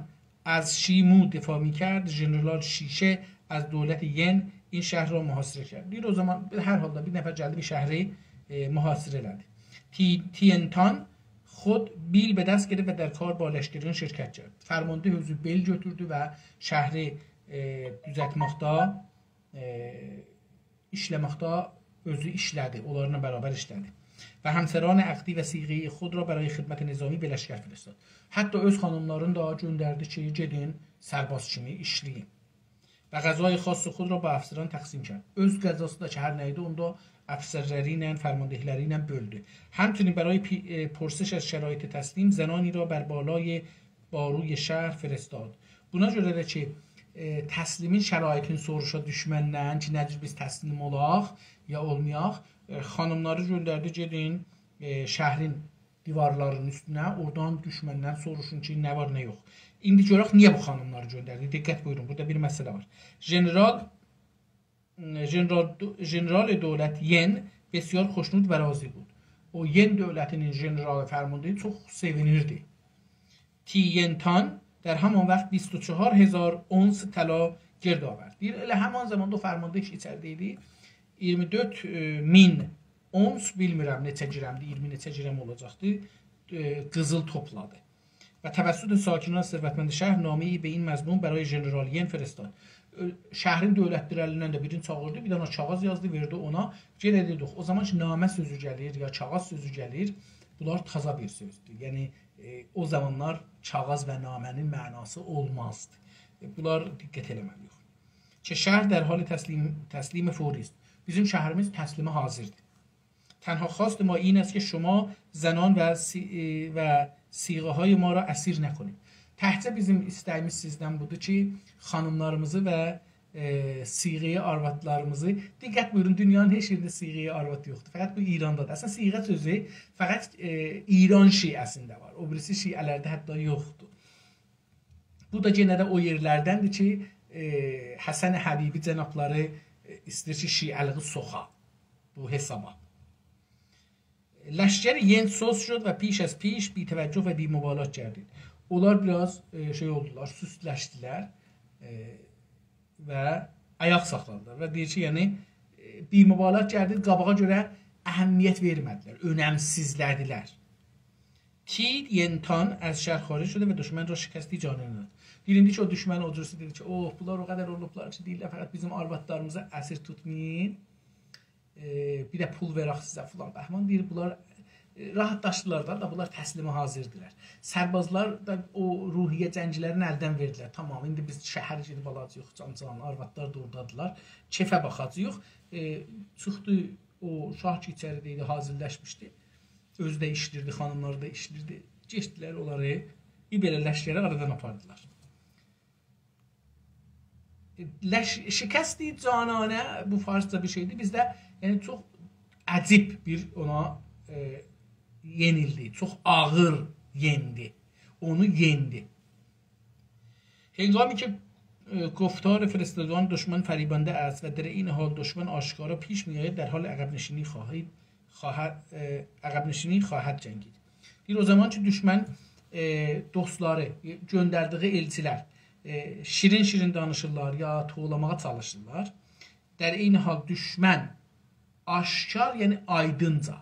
از شیمو دفاع میکرد ژنرال شیشه از دولت ین این شهر را محاصره کرد. دیر o zaman her halde bir nefer geldi bir şehri محاصره elədi. تینتان خود بیل به دست گرفت و در کار با لشکریان شرکت کرد. فرمانده özü bel götürdü və şəhri düzəltməkdə, işləməkdə özü işlədi. Onlarla beraber işlədi. و همسران عقدی و صیغه‌ای خود را برای خدمت نظامی به لشکر فرستاد. حتی öz xanımlarını da göndərdi ki, gedin sərbaz kimi işləyin. Və qəzای xass خود را با افسران تقسیم کرد. Öz qəzası da ki, hər nə idi, onu da افسرləri ilə, فرماندهləri ilə böldü. همچنین برای پرسش از شرایط تسلیم زنانی را بر بالای باروی şəhər فرستاد. Buna görə də ki, təslimin şəraitini soruşa düşməndən ki, necə biz təslim olaq ya olmayaq, xanımları göndərdi, gedin şəhrin divarlarının üstünə, oradan düşməndən soruşun ki, nə var, nə yox. İndi görək, niyə bu xanımları göndərdi? Diqqət buyurun, burada bir məsələ var. General dövlət Yen بسیار خوشنود و راضی بود. O Yen dövlətinin general فرمانده çox sevinirdi. تینتان در همان وقت 24,000 ons طلا گرد آورد. Elə həman zamanda o فرمانده içəridə idi. 24,000 ons, bilmirəm neçə girəmdir, 20 neçə girəm olacaqdı, qızıl topladı. Və təvəssüd sakinlər sərvətmənd şəhər nameyi به این مضمون برای ژنرال ین فرستاد. Şəhrin dövlətlərindən də birini çağırdı, bir dənə kağız yazdı, verdi ona. Gedə dedik, o zaman ki namə sözü gəlir ya kağız sözü gəlir, bunlar taza bir sözdür. Yəni o zamanlar kağız və namənin mənası olmazdı. Bunlar diqqət eləməliyik. Ki şəhər dərhal təslim فوری است. Bizim şəhrimiz təslimə hazırdır. تنها خواست ما این است که شما زنان و صیغه های ما را اسیر نکنید. Təhcə bizim istəyimiz sizdən budur ki, xanımlarımızı və siğəyə arvadlarımızı, diqqət buyurun, dünyanın heç yerində siğəyə arvad yoxdur. Fəqət bu İrandadır. Əslən siğə sözü fəqət İran şiəsində var. O birisi şiələrdə hətta yoxdur. Bu da yenə də o yerlərdəndir ki, Həsən Həbibi cənabları istəyir ki, şiəliği soxa bu hesaba. لشکر ین سوس شد و پیش از پیش بی توجه و بی مبالات گردید. Onlar biraz şey oldular, süsləşdilər və ayaq saxladılar və deyir ki, yəni bimubalat gəldilər, qabağa görə əhəmiyyət vermədilər, önəmsizlədilər. Tiyintan az şəhər xaric şده və düşmən را şikəsti canını dad. Deyildi ki, o düşmən o cürüsü dedi ki, bunlar o qədər olublar ki, deyirlər, fəqət bizim arvadlarımızı əsir tutmayın, bir də pul verək sizə filan. Bəhman deyir, bunlar rahatlaşdılar da bunlar təslimə hazırdılar. Sərbazlar da o ruhiyyə cəngçilərin əldən verdilər. Tamam, indi biz şəhər gedib alacağıq, cancan, arvadlar da oradadılar. Kefə baxacağıq. Çıxdı, o şah ki içəridə idi, hazırləşmişdi. Özü də işlirdi, xanımları da işlirdi. Geçdilər onları, belə ləşkəri aradan apardılar. Şikəsti cananə, bu farsca bir şeydir. Bizdə yəni çox əcib bir ona yenildi. Çox ağır yendi. Onu yendi. هنگامی که گفتار فرستادگان دشمن فریبنده است و در این حال دشمن آشکارا پیش میآید در حال عقب نشینی خواهد جنگید. Bir o zaman ki düşmən dostları, göndərdiyi elçilər şirin danışırlar ya toğlamağa çalışırlar. Der eyni hal düşmən aşkar, yəni aydınca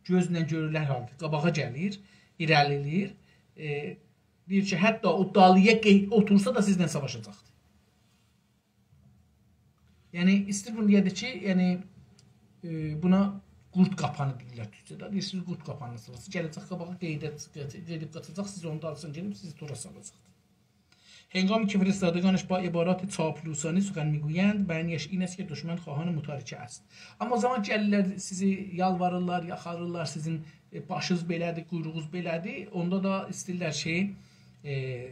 gözlə görülən halda qabağa gəlir, irəliləyir. Deyir ki, hətta o dalıya otursa da sizlə savaşacaqdır. Yəni, istəyir bunu deyədir ki, yəni, buna qurd qapanı deyirlər türkçədə. Deyirsiniz qurd qapanısınız. Gələcək qabağa qeydib qatacaq, siz onu da alsın gelip sizi tora salacaq. هنگامی که فرستادگانش با عبارات چاپلوسانه سخن میگویند معنیش این است که دشمن خواهان متارکه است. Amma o zaman gəlirlər sizi yalvarırlar, yaxarırlar, sizin başınız belədir, quyruğunuz belədir. Onda da istəyirlər ki,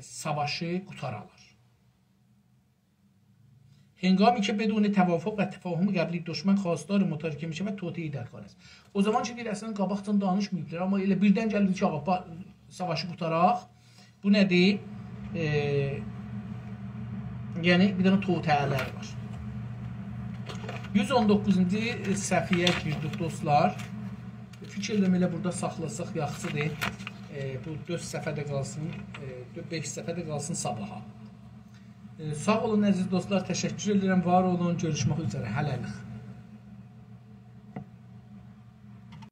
savaşı qutaralar. هنگامی که بدون توافق و تفاهم قبلی دشمن خواستار متارکه میشه و توطئه‌ای در کار است. O zaman ki əslində qabaqdan danışmayıblar, amma elə birdən gəldi ki, savaşı qutaraq. Bu nədir? Yəni bir dənə toteələr var. 119-cu səhifəyə girdik dostlar. Fikirlərim elə burada saxlasaq yaxşıdır. Bu 4 səhifədə qalsın, 5 səhifədə qalsın sabaha. Sağ olun əziz dostlar, təşəkkür edirəm, var olun, görüşmək üzrə, hələlik.